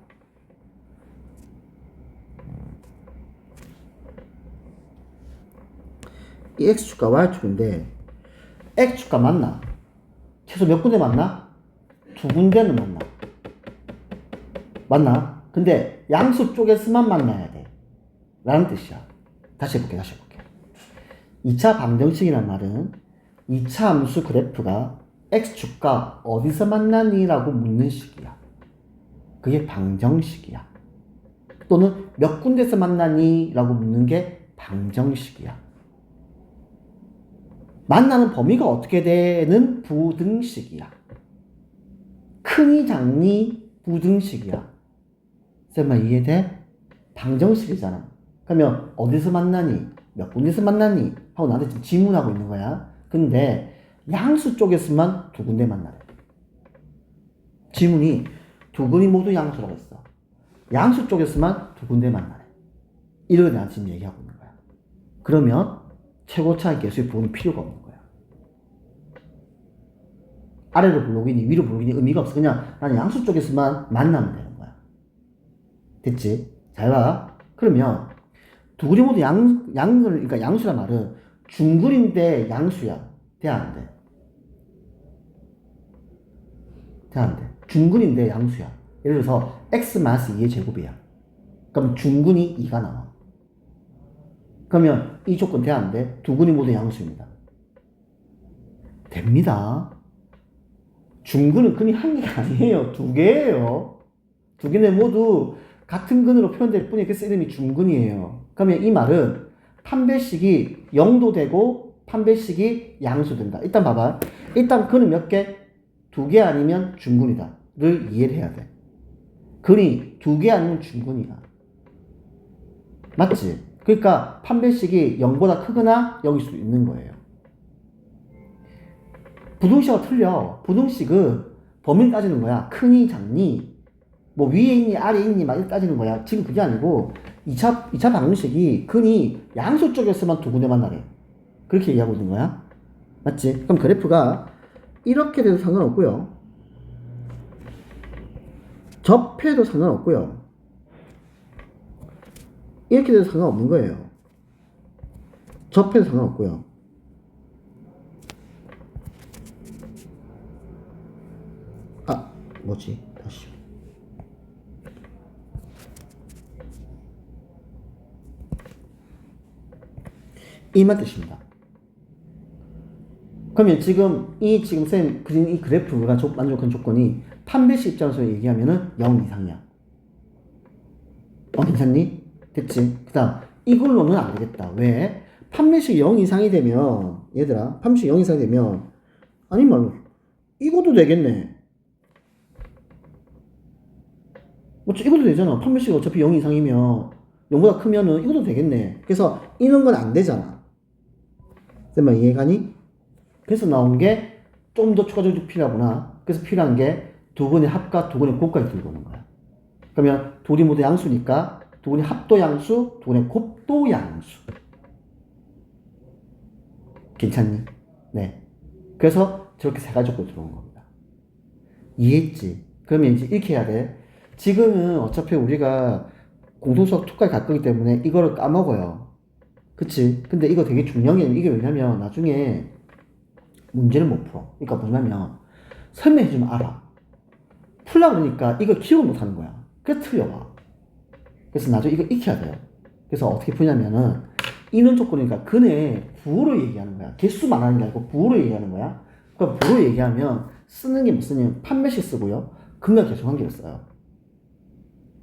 A: 이 x축과 y축인데 x축과 맞나? 최소 몇 군데 맞나? 두 군데는 맞나? 맞나? 근데 양수 쪽에서만 만나야 돼 라는 뜻이야. 다시 해볼게. 2차 방정식이란 말은 2차 함수 그래프가 x축과 어디서 만나니? 라고 묻는 식이야. 그게 방정식이야. 또는 몇 군데서 만나니? 라고 묻는 게 방정식이야. 만나는 범위가 어떻게 되는 부등식이야. 크니 작니 부등식이야. 쌤아 이해돼? 방정식이잖아. 그러면 어디서 만나니? 몇 군데서 만나니? 하고 나한테 지금 질문하고 있는 거야. 근데 양수 쪽에서만 두 군데 만나래. 지문이 두근이 모두 양수라고 했어. 양수 쪽에서만 두 군데 만나래. 이걸 내가 지금 얘기하고 있는 거야. 그러면 최고차의 개수의 부호는 필요가 없는 거야. 아래로 불러오기니 위로 불러오기니 의미가 없어. 그냥 나는 양수 쪽에서만 만나면 되는 거야. 됐지? 잘 봐. 그러면 두근이 모두 그러니까 양수란 말은 중근인데 양수야. 돼, 안 돼? 돼, 안 돼? 중근인데 양수야. 예를 들어서 x-2의 제곱이야. 그럼 중근이 2가 나와. 그러면 이 조건 돼, 안 돼? 두 근이 모두 양수입니다. 됩니다. 중근은 근이 한 개가 아니에요. 두 개예요. 두 개는 모두 같은 근으로 표현될 뿐이에요. 그래서 이름이 중근이에요. 그러면 이 말은 판별식이 0도 되고 판별식이 양수 된다. 일단 봐봐. 일단 근은 몇 개? 두 개 아니면 중근이다. 를 이해를 해야 돼. 근이 두 개 아니면 중근이야. 맞지? 그러니까 판별식이 0보다 크거나 0일 수도 있는 거예요. 부등식하고 틀려. 부등식은 범위를 따지는 거야. 크니 작니 뭐 위에 있니 아래에 있니 막 이렇게 따지는 거야. 지금 그게 아니고 2차 방정식이 근이 양수 쪽에서만 두 군데 만나래. 그렇게 얘기하고 있는 거야. 맞지? 그럼 그래프가 이렇게 돼도 상관없고요. 접해도 상관없고요. 이렇게 돼도 상관없는 거예요. 접해도 상관없고요. 아, 뭐지? 다시. 이만 뜻입니다. 그러면 지금 쌤 그린 이 그래프가 만족한 조건이 판별식 입장에서 얘기하면은 0 이상이야. 괜찮니? 됐지? 그 다음, 이걸로는 안 되겠다. 왜? 판별식 0 이상이 되면, 얘들아, 판별식 0 이상이 되면, 아니 말로, 이것도 되겠네. 이것도 되잖아. 판별식이 어차피 0 이상이면, 0보다 크면은 이것도 되겠네. 그래서 이런 건 안 되잖아. 쌤만 이해가니? 그래서 나온 게 좀 더 추가적으로 필요하구나. 그래서 필요한 게 두 근의 합과 두 근의 곱까지 들고 오는 거야. 그러면 둘이 모두 양수니까 두 근의 합도 양수, 두 근의 곱도 양수. 괜찮니? 네. 그래서 저렇게 세 가지 조건이 들어온 겁니다. 이해했지? 그러면 이제 이렇게 해야 돼. 지금은 어차피 우리가 공통수학 2까지 갈 거기 때문에 이거를 까먹어요. 그치? 근데 이거 되게 중요한 게 이게 왜냐면 나중에 문제를 못 풀어. 그러니까 뭐냐면 설명해주면 알아. 풀라 그러니까 이걸 기억을 못 하는 거야. 그래서 틀려와. 그래서 나중에 이거 익혀야 돼요. 그래서 어떻게 푸냐면은 이는 조건이니까 근의 부호로 얘기하는 거야. 개수 말하는 게 아니고 부호로 얘기하는 거야. 그러니까 부호로 얘기하면 쓰는 게 무슨 판매식 쓰고요. 근과 개수 관계를 써요.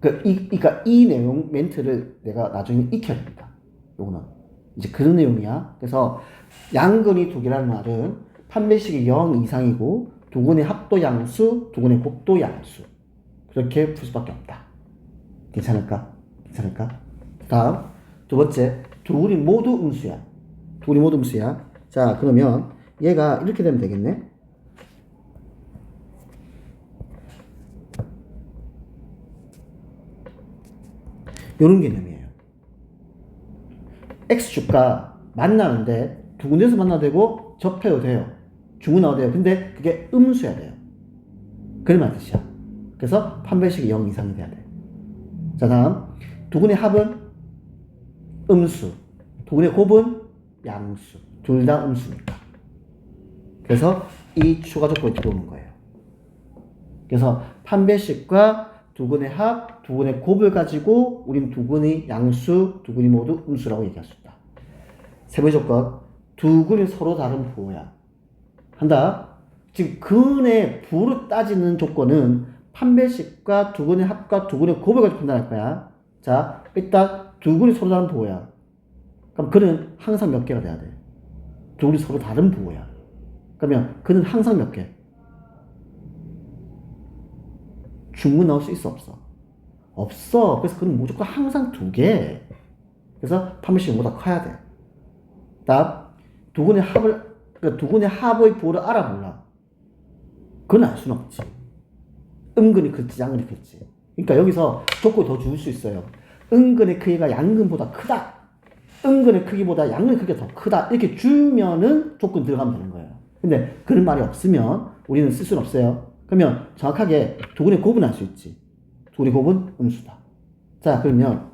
A: 그러니까 이 내용 멘트를 내가 나중에 익혀야 됩니다. 요거는 이제 그런 내용이야. 그래서 양근이 두 개라는 말은 판별식이 0 이상이고 두 근의 합도 양수, 두 근의 곱도 양수. 그렇게 풀 수밖에 없다. 괜찮을까? 다음 두 번째, 두 근이 모두 음수야. 두 근이 모두 음수야. 자, 그러면 얘가 이렇게 되면 되겠네. 요런 개념이에요. X축과 만나는데 두 군데서 만나도 되고 접해도 돼요. 중은 나와도 돼요. 근데 그게 음수야 돼요. 그런 뜻이야. 그래서 판별식이 0 이상이 돼야 돼. 자, 다음 두 근의 합은 음수, 두 근의 곱은 양수. 둘 다 음수니까. 그래서 이 추가 조건이 들어오는 거예요. 그래서 판별식과 두 근의 합, 두 근의 곱을 가지고 우린 두 근의 양수, 두 근이 모두 음수라고 얘기할 수 있다. 세 번째 조건, 두 근이 서로 다른 부호야. 한다. 지금 근의 부호로 따지는 조건은 판별식과 두 근의 합과 두 근의 곱을 가지고 판단할 거야. 자, 일단 두 근이 서로 다른 부호야. 그럼 근은 항상 몇 개가 돼야 돼? 두 근이 서로 다른 부호야. 그러면 근은 항상 몇 개? 중근 나올 수 있어, 없어? 없어. 그래서 그는 무조건 항상 두 개. 그래서 판별식보다 커야 돼. 다음, 두 근의 합을 그러니까 두 근의 합의 부호를 알아 몰라? 그건 알 수는 없지. 음근이 클지 양근이 클지. 그러니까 여기서 조건이 더 줄 수 있어요. 음근의 크기가 양근보다 크다. 음근의 크기보다 양근의 크기가 더 크다. 이렇게 주면은 조건 들어가면 되는 거예요. 근데 그런 말이 없으면 우리는 쓸 수는 없어요. 그러면 정확하게 두 근의 곱은 알 수 있지. 두 근의 곱은 음수다. 자, 그러면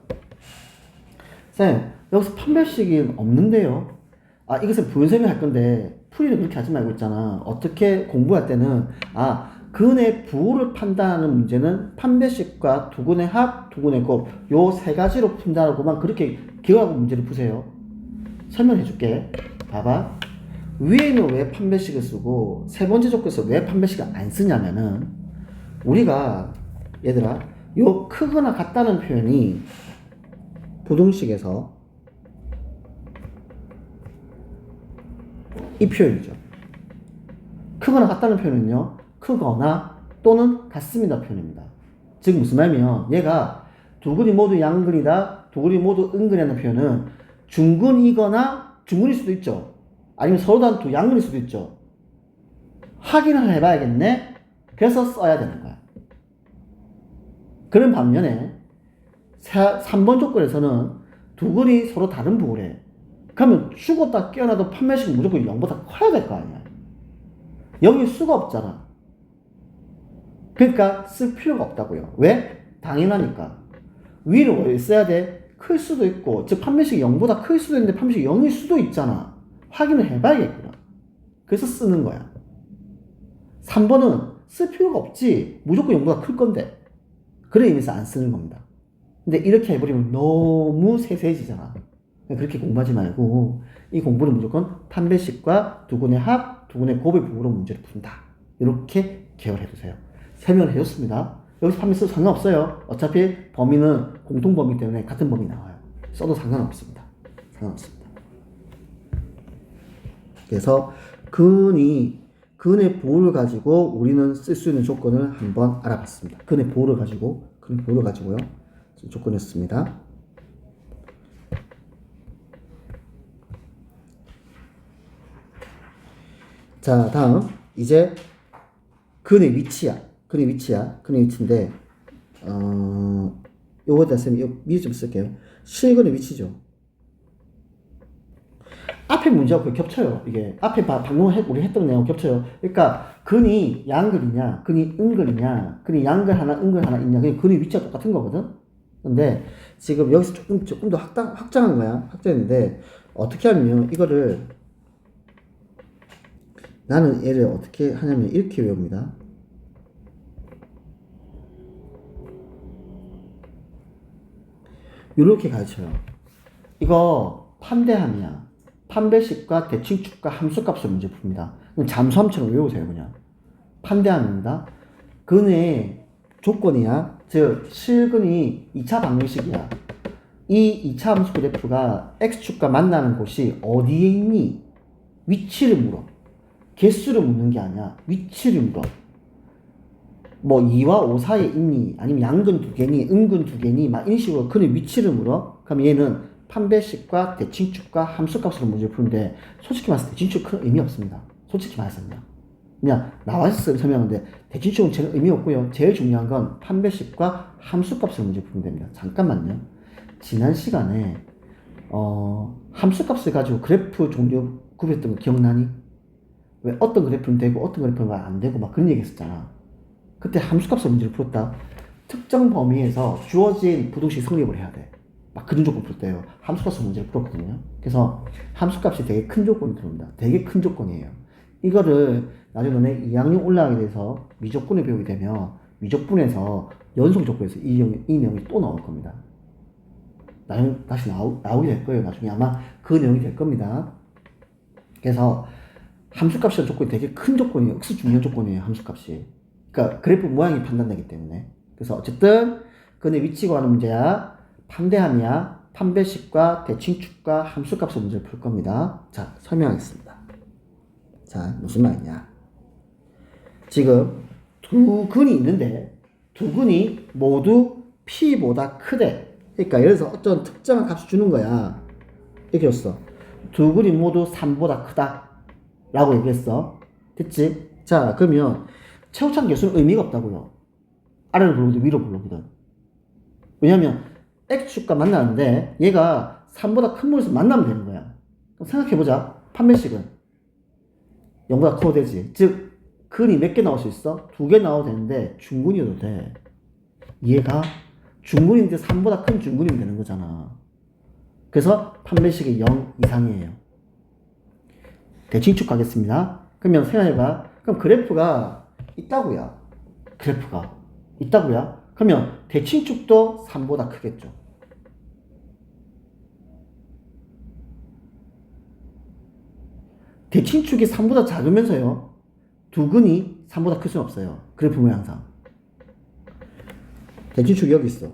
A: 쌤, 여기서 판별식이 없는데요. 아, 이것은 부연설명 할 건데 풀이는 그렇게 하지 말고 있잖아. 어떻게 공부할 때는 근의 부호를 판단하는 문제는 판별식과 두근의 합, 두근의 곱 요 세 가지로 푼다고만 그렇게 기억하고 문제를 푸세요. 설명해 줄게. 봐봐. 위에는 왜 판별식을 쓰고 세 번째 조건에서 왜 판별식을 안 쓰냐면은 우리가 얘들아 요 크거나 같다는 표현이 부등식에서 이 표현이죠. 크거나 같다는 표현은요. 크거나 또는 같습니다 표현입니다. 즉 무슨 말이면 얘가 두 근이 모두 양근이다, 두 근이 모두 음근이라는 표현은 중근이거나 중근일 수도 있죠. 아니면 서로 다른 두 양근일 수도 있죠. 확인을 해봐야겠네. 그래서 써야 되는 거야. 그런 반면에 3번 조건에서는 두 근이 서로 다른 부호래. 그러면 죽었다 깨어나도 판별식은 무조건 0보다 커야 될 거 아니야. 여기 수가 없잖아. 그러니까 쓸 필요가 없다고요. 왜? 당연하니까. 위를 왜 써야 돼? 클 수도 있고, 즉 판별식이 0보다 클 수도 있는데 판별식이 0일 수도 있잖아. 확인을 해봐야겠구나. 그래서 쓰는 거야. 3번은 쓸 필요가 없지. 무조건 0보다 클 건데. 그런 의미에서 안 쓰는 겁니다. 근데 이렇게 해버리면 너무 세세해지잖아. 그렇게 공부하지 말고 이 공부는 무조건 판별식과 두근의 합, 두근의 곱의 부호로 문제를 푼다. 이렇게 계열해두세요. 설명을 해줬습니다. 여기서 판별 써도 상관없어요. 어차피 범위는 공통범위 때문에 같은 범위 나와요. 써도 상관없습니다. 상관없습니다. 그래서 근의 부호를 가지고 우리는 쓸 수 있는 조건을 한번 알아봤습니다. 근의 부호를 가지고요. 조건이었습니다. 자, 다음 이제 근의 위치야. 근의 위치인데 요거다 쌤 미리 좀 쓸게요. 실근의 위치죠. 앞에 문제하고 거의 겹쳐요. 이게 앞에 방금 우리 했던 내용 겹쳐요. 그러니까 근이 양근이냐, 근이 음근이냐, 근이 양근 하나, 음근 하나 있냐, 그냥 근의 위치가 똑같은 거거든. 근데 지금 여기서 조금 더 확장한 거야. 확장했는데 어떻게 하면 이거를 나는 얘를 어떻게 하냐면 이렇게 외웁니다. 이렇게 가르쳐요. 이거 판대함이야. 판별식과 대칭축과 함수값을 문제 풉니다. 잠수함처럼 외우세요. 그냥 판대함입니다. 근의 조건이야. 즉 실근이 2차 방정식이야. 이 2차 함수 그래프가 x축과 만나는 곳이 어디에 있니? 위치를 물어. 개수를 묻는 게 아니야. 위치를 물어. 뭐 2와 5 사이에 있니? 아니면 양근 두 개니? 음근 두 개니? 막 이런 식으로 근의 위치를 물어. 그럼 얘는 판별식과 대칭축과 함수값으로 문제를 푸는데 솔직히 말해서 대칭축 큰 의미 없습니다. 솔직히 말해서요. 그냥 나와서 설명하는데 대칭축은 제일 의미 없고요. 제일 중요한 건 판별식과 함수값으로 문제 푸면 됩니다. 잠깐만요. 지난 시간에 함수값을 가지고 그래프 종류 구별했던 거 기억나니? 왜 어떤 그래프는 되고 어떤 그래프는 안 되고 막 그런 얘기 했었잖아. 그때 함수값을 문제를 풀었다. 특정 범위에서 주어진 부등식 성립을 해야 돼. 막 그런 조건 풀 때요. 함수값을 문제를 풀었거든요. 그래서 함수값이 되게 큰 조건이 들어옵니다. 되게 큰 조건이에요. 이거를 나중에 너네 2학년 올라가게 돼서 미적분을 배우게 되면 미적분에서 연속 조건에서 이 내용이 또 나올 겁니다. 나중에 다시 나오게 될 거예요. 나중에 아마 그 내용이 될 겁니다. 그래서 함수값이라는 조건이 되게 큰 조건이에요. 억수 중요한 조건이에요. 함수값이. 그러니까 그래프 모양이 판단되기 때문에. 그래서 어쨌든 근의 위치 구하는 문제야. 판대함이야. 판별식과 대칭축과 함수값의 문제를 풀 겁니다. 자, 설명하겠습니다. 자, 무슨 말이냐. 지금 두 근이 있는데 두 근이 모두 P보다 크대. 그러니까 예를 들어서 어떤 특정한 값을 주는 거야. 이렇게 줬어. 두 근이 모두 3보다 크다. 라고 얘기했어. 됐지? 자, 그러면 최우창 계수는 의미가 없다고요. 아래로 불러오든 위로 불러오든. 왜냐면 X축과 만나는데 얘가 3보다 큰 분에서 만나면 되는 거야. 그럼 생각해보자. 판별식은 0보다 커도 되지. 즉 근이 몇 개 나올 수 있어? 2개 나와도 되는데 중근이어도 돼. 얘가 중근인데 3보다 큰 중근이면 되는 거잖아. 그래서 판별식이 0 이상이에요. 대칭축 가겠습니다. 그러면 생각해봐. 그럼 그래프가 있다고요. 그래프가 있다고요. 그러면 대칭축도 3보다 크겠죠. 대칭축이 3보다 작으면서요. 두 근이 3보다 클 수는 없어요. 그래프 모양상. 대칭축이 여기 있어.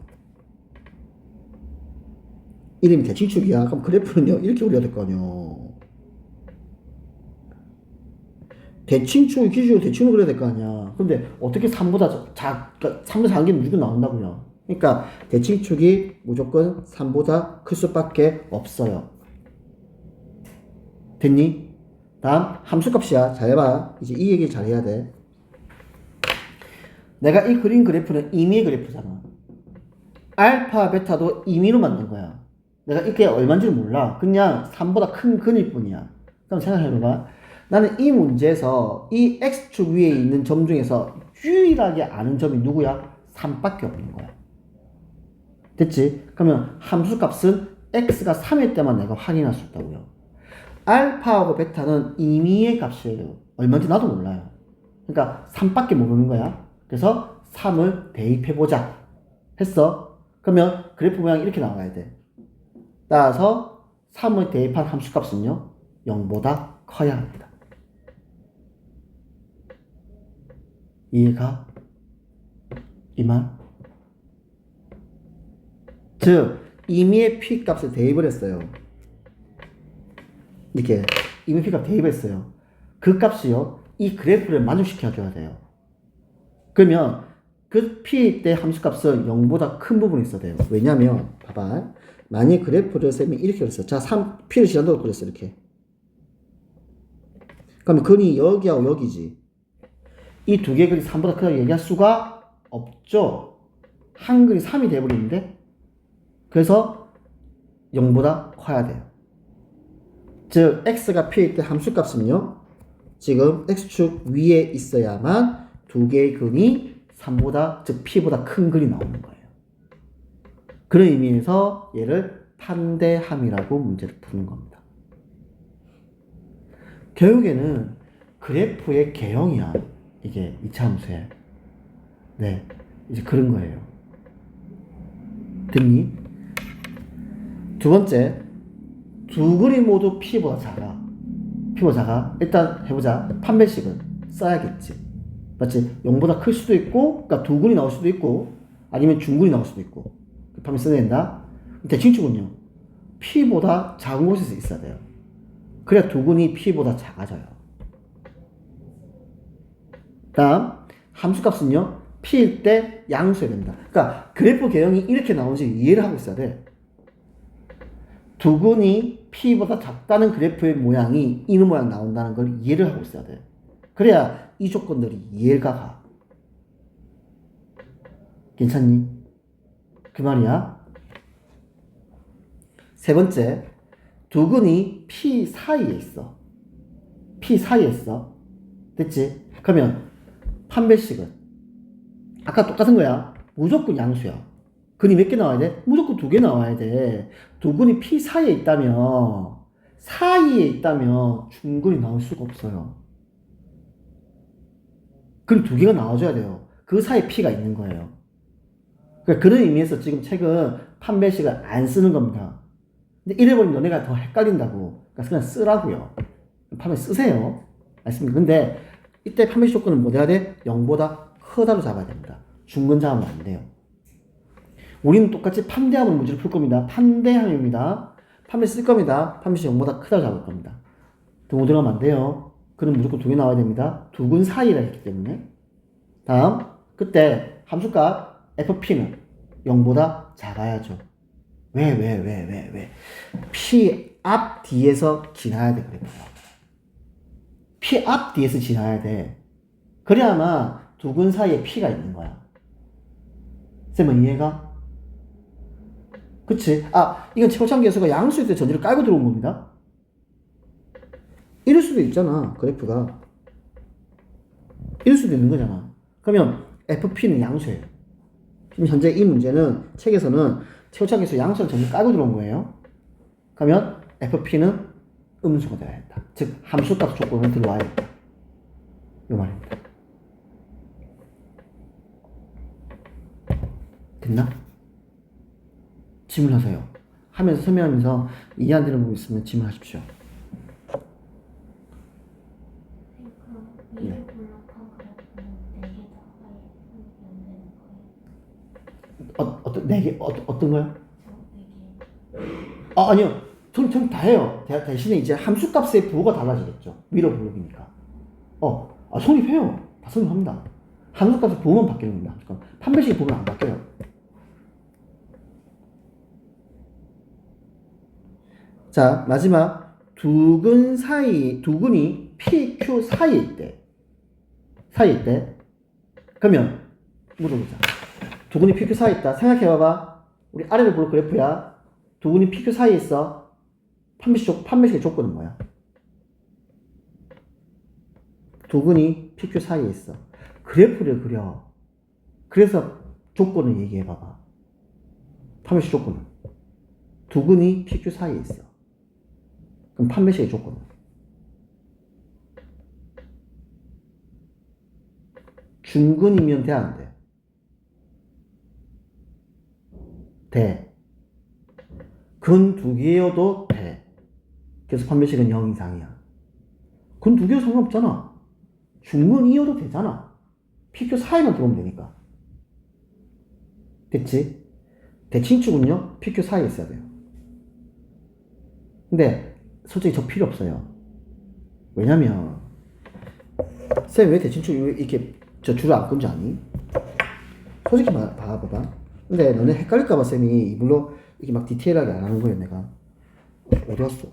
A: 이름이 대칭축이야. 그럼 그래프는요. 이렇게 그려야 될 거 아니야. 대칭축 기준으로 대칭을 그려야 될 거 아니야. 근데 어떻게 3보다 그러니까 3보다 작은 게 무조건 나온다고요. 그러니까 대칭축이 무조건 3보다 클 수밖에 없어요. 됐니? 다음 함수값이야. 잘해봐. 이제 이 얘기 잘해야 돼. 내가 이 그린 그래프는 임의의 그래프잖아. 알파, 베타도 임의로 만든 거야. 내가 이게 얼마인지는 몰라. 그냥 3보다 큰 근일 뿐이야. 그럼 생각해봐봐. 나는 이 문제에서 이 X축 위에 있는 점 중에서 유일하게 아는 점이 누구야? 3밖에 없는 거야. 됐지? 그러면 함수값은 X가 3일 때만 내가 확인할 수 있다고요. 알파하고 베타는 임의의 값이에요. 얼마인지 나도 몰라요. 그러니까 3밖에 모르는 거야. 그래서 3을 대입해보자. 했어. 그러면 그래프 모양이 이렇게 나와야 돼. 따라서 3을 대입한 함수값은요. 0보다 커야 합니다. 이해가? 이 말? 즉 임의의 P값을 대입을 했어요. 이렇게 임의 P값 대입했어요. 그 값이요. 이 그래프를 만족시켜줘야 돼요. 그러면 그 P 때 함수값은 0보다 큰 부분이 있어야 돼요. 왜냐면 봐봐. 만약 그래프를 쌤이 이렇게 그렸어. 자, P를 지난도로 그렸어. 이렇게. 그러면 근이 여기하고 여기지. 이 두 개의 근이 3보다 크다고 얘기할 수가 없죠. 한 근이 3이 돼버리는데 그래서 0보다 커야 돼요. 즉 x가 p일 때 함수값은요. 지금 x축 위에 있어야만 두 개의 근이 3보다 즉 p보다 큰 근이 나오는 거예요. 그런 의미에서 얘를 판대함이라고 문제를 푸는 겁니다. 결국에는 그래프의 개형이야. 이게 2차 함수에. 네, 이제 그런 거예요. 됐니? 두 번째, 두 그리 모두 P보다 작아. P보다 작아. 일단 해보자. 판별식은 써야겠지. 맞지? 0보다 클 수도 있고, 그러니까 두 근이 나올 수도 있고, 아니면 중근이 나올 수도 있고. 판별 써야 된다. 대칭축은요. P보다 작은 곳에서 있어야 돼요. 그래야 두 근이 P보다 작아져요. 다음 함수값은요. P일 때 양수해야 됩니다. 그러니까 그래프 개형이 이렇게 나오는지 이해를 하고 있어야 돼. 두 근이 P보다 작다는 그래프의 모양이 이런 모양 나온다는 걸 이해를 하고 있어야 돼. 그래야 이 조건들이 이해가 가. 괜찮니? 그 말이야. 세 번째, 두 근이 P 사이에 있어. P 사이에 있어. 됐지? 그러면 판별식은 아까 똑같은 거야. 무조건 양수야. 근이 몇 개 나와야 돼? 무조건 2개 나와야 돼. 두 근이 P 사이에 있다면 중근이 나올 수가 없어요. 근이 2개가 나와줘야 돼요. 그 사이에 P가 있는 거예요. 그러니까 그런 의미에서 지금 책은 판별식을 안 쓰는 겁니다. 근데 이래버리면 너네가 더 헷갈린다고. 그러니까 그냥 쓰라고요. 판별 쓰세요. 알겠습니까? 근데 이때 판별식 조건은 뭐 돼야 돼? 0보다 크다로 잡아야 됩니다. 중근 잡으면 안 돼요. 우리는 똑같이 판대함으로 문제를 풀 겁니다. 판대함입니다. 판별 쓸 겁니다. 판별식 0보다 크다고 잡을 겁니다. 못 들어가면 안 돼요. 그럼 무조건 2개 나와야 됩니다. 두 근 사이라 했기 때문에. 다음, 그때 함수값 FP는 0보다 작아야죠. 왜? P 앞 뒤에서 지나야 돼, 그래요. P 앞 뒤에서 지나야 돼. 그래야만 두근 사이에 P가 있는 거야. 쌤은 이해가? 그치? 아, 이건 최고창계수가 양수일 때 전지를 깔고 들어온 겁니다. 이럴 수도 있잖아, 그래프가. 이럴 수도 있는 거잖아. 그러면 FP는 양수예요. 지금 현재 이 문제는 책에서는 최고창계수 양수를 전지 깔고 들어온 거예요. 그러면 FP는 음수가 되어야 했다. 즉, 함수값 조건을 들어와야 했다. 이 말입니다. 됐나? 질문하세요. 하면서 설명하면서 이해 안 되는 부분 있으면 질문하십시오.
B: 그러니까 위로 올라간 그래프는 4개 다 아예 연되는 거예요.
A: 어떤 네 개 어떤 거요?
B: 저 4개.
A: 아, 아니요. 전 다 해요. 대신에 이제 함수값의 부호가 달라지겠죠. 위로 부호이니까. 성립해요. 다 성립합니다. 함수값의 부호만 바뀌는 겁니다. 판별식 부호는 안 바뀌어요. 자, 마지막 두근이 PQ 사이일 때 그러면 물어보자. 두근이 PQ 사이에 있다. 생각해봐봐. 우리 아래를 볼 그래프야. 두근이 PQ 사이에 있어. 판별식의 조건은 뭐야? 두근이 PQ 사이에 있어. 그래프를 그려. 그래서 조건을 얘기해봐봐. 판별식 조건은. 두근이 PQ 사이에 있어. 그럼 판별식의 조건은? 중근이면 돼, 안 돼? 돼. 근 두 개여도 돼. 그래서 판별식은 0 이상이야. 근 두 개여도 상관없잖아. 중근이어도 되잖아. PQ 사이만 들어오면 되니까. 됐지? 대칭축은요, PQ 사이에 있어야 돼요. 근데 솔직히 저 필요 없어요. 왜냐면 쌤 왜 대칭축 이렇게 저 줄을 안 끈지 아니? 솔직히 봐봐. 근데 너네 헷갈릴까봐 쌤이 이불로 이렇게 막 디테일하게 안 하는 거예요. 내가 어디 갔어?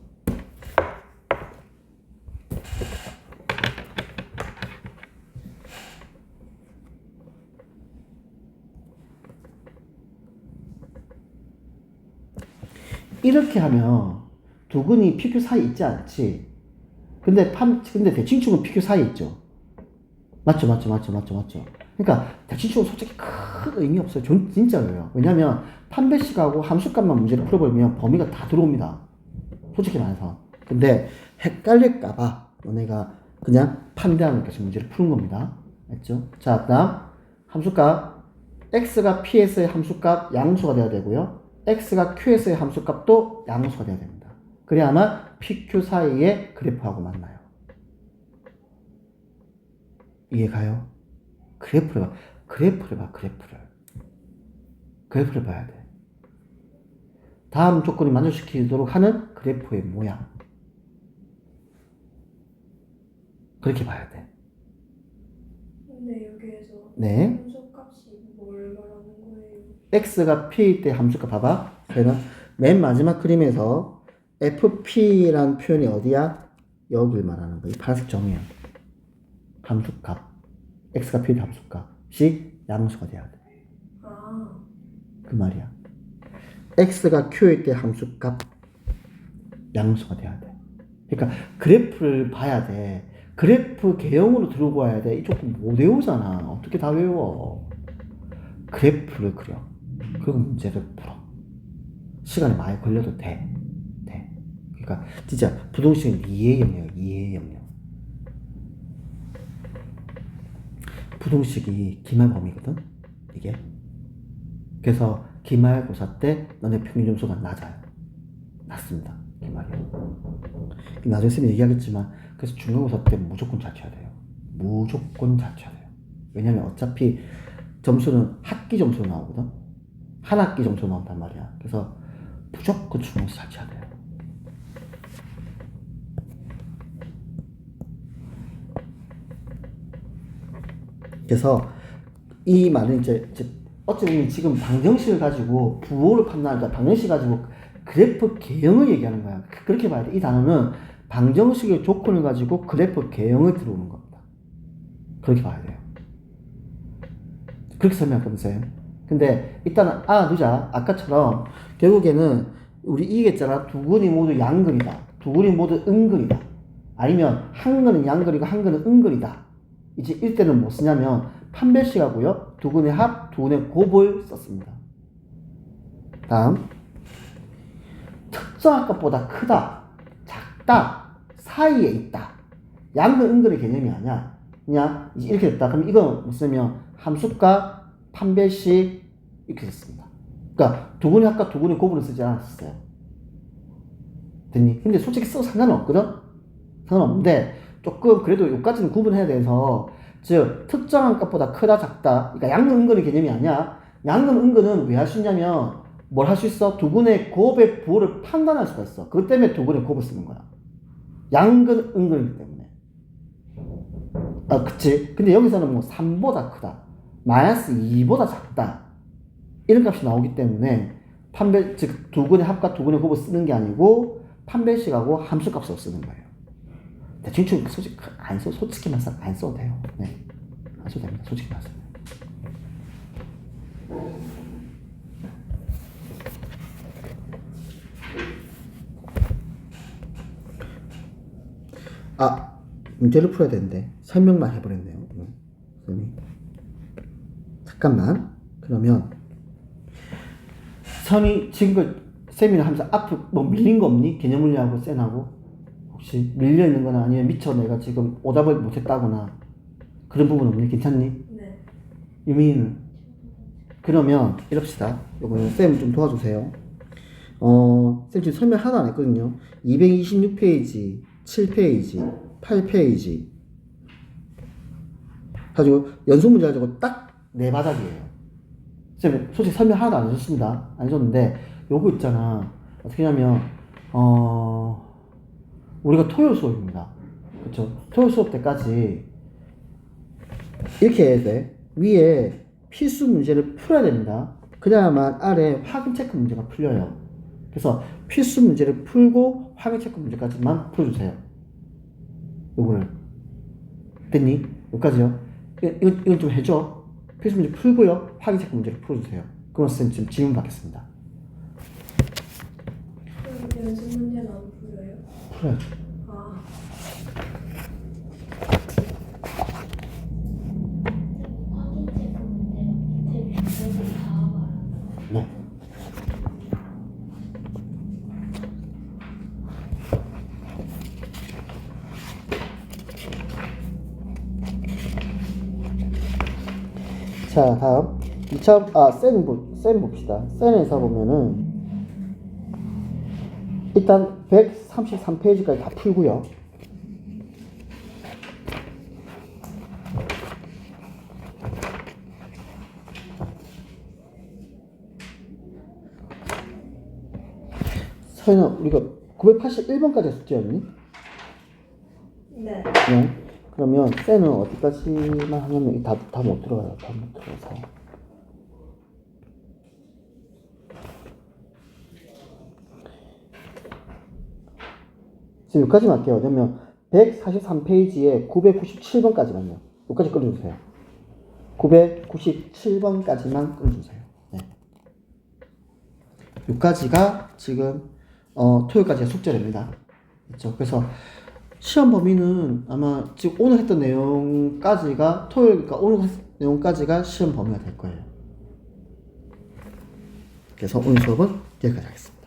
A: 이렇게 하면 두근이 PQ 사이 있지 않지? 근데 대칭축은 PQ 사이 있죠? 맞죠. 그러니까 대칭축은 솔직히 큰 의미 없어요. 진짜로요. 왜냐면 판별식하고 함수값만 문제를 풀어버리면 범위가 다 들어옵니다. 솔직히 말해서. 근데 헷갈릴까봐 너네가 그냥 판대하는 것까지 문제를 푸는 겁니다. 알죠? 자, 그다음 함수값 x가 ps의 함수값 양수가 돼야 되고요. x가 qs의 함수값도 양수가 돼야 됩니다. 그래야만 pq 사이의 그래프하고 만나요. 이해가요? 그래프를 봐. 그래프를 봐야 돼. 다음 조건이 만족시키도록 하는 그래프의 모양. 그렇게 봐야 돼.
C: 근데 여기에서
A: 네.
C: 함수값이 뭘 말하는 거예요?
A: x가 p일 때 함수값 봐봐. 저희는 맨 마지막 그림에서 fp란 표현이 어디야? 여길 말하는 거야. 이 파란색 점이야. 함수값. x가 p일 때 함수값이 양수가 돼야 돼.
C: 아,
A: 그 말이야. x가 q일 때 함수값 양수가 돼야 돼. 그러니까 그래프를 봐야 돼. 그래프 개형으로 들고 와야 돼. 이쪽 못 외우잖아. 어떻게 다 외워? 그래프를 그려. 그리고 문제를 풀어. 시간이 많이 걸려도 돼. 그러니까 진짜 부동식은 이해 영역. 부동식이 기말범위거든. 이게. 그래서 기말고사 때 너네 평균 점수가 낮습니다. 기말이요. 나중에 쌤이 얘기하겠지만 그래서 중간고사 때 무조건 잘 쳐야 돼요. 왜냐면 어차피 점수는 학기 점수로 나오거든. 한 학기 점수로 나온단 말이야. 그래서 무조건 중간고사 잘 쳐야 돼요. 그래서 이 말은 이제 어찌 보면 지금 방정식을 가지고 부호를 판단하니까 방정식 가지고 그래프 개형을 얘기하는 거야. 그렇게 봐야 돼. 이 단어는 방정식의 조건을 가지고 그래프 개형을 들어오는 겁니다. 그렇게 봐야 돼요. 그렇게 설명할 겁니다. 근데 일단은 알아두자. 아까처럼 결국에는 우리 이기겠잖아. 두 근이 모두 양근이다. 두 근이 모두 음근이다. 아니면 한 근은 양근이고 한 근은 음근이다. 이제 이때는 뭐 쓰냐면 판별식하고요. 두 근의 합, 두 근의 곱을 썼습니다. 다음 특정한 것보다 크다, 작다, 사이에 있다. 양근, 음근의 개념이 아니야. 그냥 이제 이렇게 됐다. 그럼 이건 뭐 쓰면 함수가 판별식 이렇게 됐습니다. 그러니까 두 근의 합과 두 근의 곱을 쓰지 않았어요. 됐니? 근데 솔직히 써도 상관은 없거든? 상관없는데 조금 그래도 여기까지는 구분해야 돼서 즉 특정한 것보다 크다, 작다. 그러니까 양근, 음근의 개념이 아니야. 양근, 음근은 왜 할 수 있냐면 뭘 할 수 있어? 두 근의 곱의 부호를 판단할 수가 있어. 그것 때문에 두 근의 곱을 쓰는 거야. 양근, 음근이기 때문에. 아, 그치? 근데 여기서는 뭐 3보다 크다, 마이너스 2보다 작다, 이런 값이 나오기 때문에 판별, 즉 두 근의 합과 두 근의 곱을 쓰는 게 아니고 판별식하고 함수값으로 쓰는 거예요. 대충 솔직히 안 써, 솔직히 말해서 안 써도 돼요. 네, 안 써도 됩니다. 솔직히 말해서. 아, 문제를 풀어야 되는데 설명만 해버렸네요. 선생님이. 잠깐만. 그러면 선이 지금 쌤이랑 하면서 앞으로 뭐 밀린 거 없니? 개념 물리하고 쌤하고 혹시 밀려 있는 거나 아니면 미처 내가 지금 오답을 못했다거나 그런 부분 없니? 괜찮니?
C: 네.
A: 유민이는? 그러면 이럽시다. 이거는 쌤 좀 도와주세요. 쌤 지금 설명 하나도 안 했거든요. 226페이지, 7페이지, 8페이지 가지고 연속 문제 가지고 딱 네 바닥이에요. 쌤 솔직히 설명 하나도 안 해줬습니다. 안 해줬는데 요거 있잖아. 어떻게 하냐면 우리가 토요일 수업입니다. 그쵸? 토요일 수업 때까지 이렇게 해야 돼. 위에 필수 문제를 풀어야 됩니다. 그래야만 아래 확인 체크 문제가 풀려요. 그래서 필수 문제를 풀고 확인 체크 문제까지만 풀어주세요. 요거를. 됐니? 여기까지요. 이건 좀 해줘. 필수 문제 풀고요. 확인 체크 문제를 풀어주세요. 그럼 쌤 지금 질문 받겠습니다.
C: 그럼 연습 문제는 안 풀어요?
A: 풀어야죠.
C: 아.
B: 확인 체크 문제가 밑에 문제들 다 말하는
A: 네. 자, 다음 2차 쌤 봅시다. 쌤에서 보면은 일단 133페이지까지 다 풀고요. 서연아, 우리가 981번까지 숙제였니?
C: 네.
A: 네. 그러면 쌤은 어디까지만 하냐면 다 못 들어가요. 다 못 들어가서. 지금 여기까지만 할게요. 그러면 143페이지에 997번까지만요. 여기까지 끌어주세요. 997번까지만 끌어주세요. 네. 여기까지가 지금 토요일까지의 숙제입니다. 그렇죠? 그래서 시험 범위는 아마 지금 오늘 했던 내용까지가 그러니까 오늘 했던 내용까지가 시험 범위가 될 거예요. 그래서 오늘 수업은 여기까지 하겠습니다.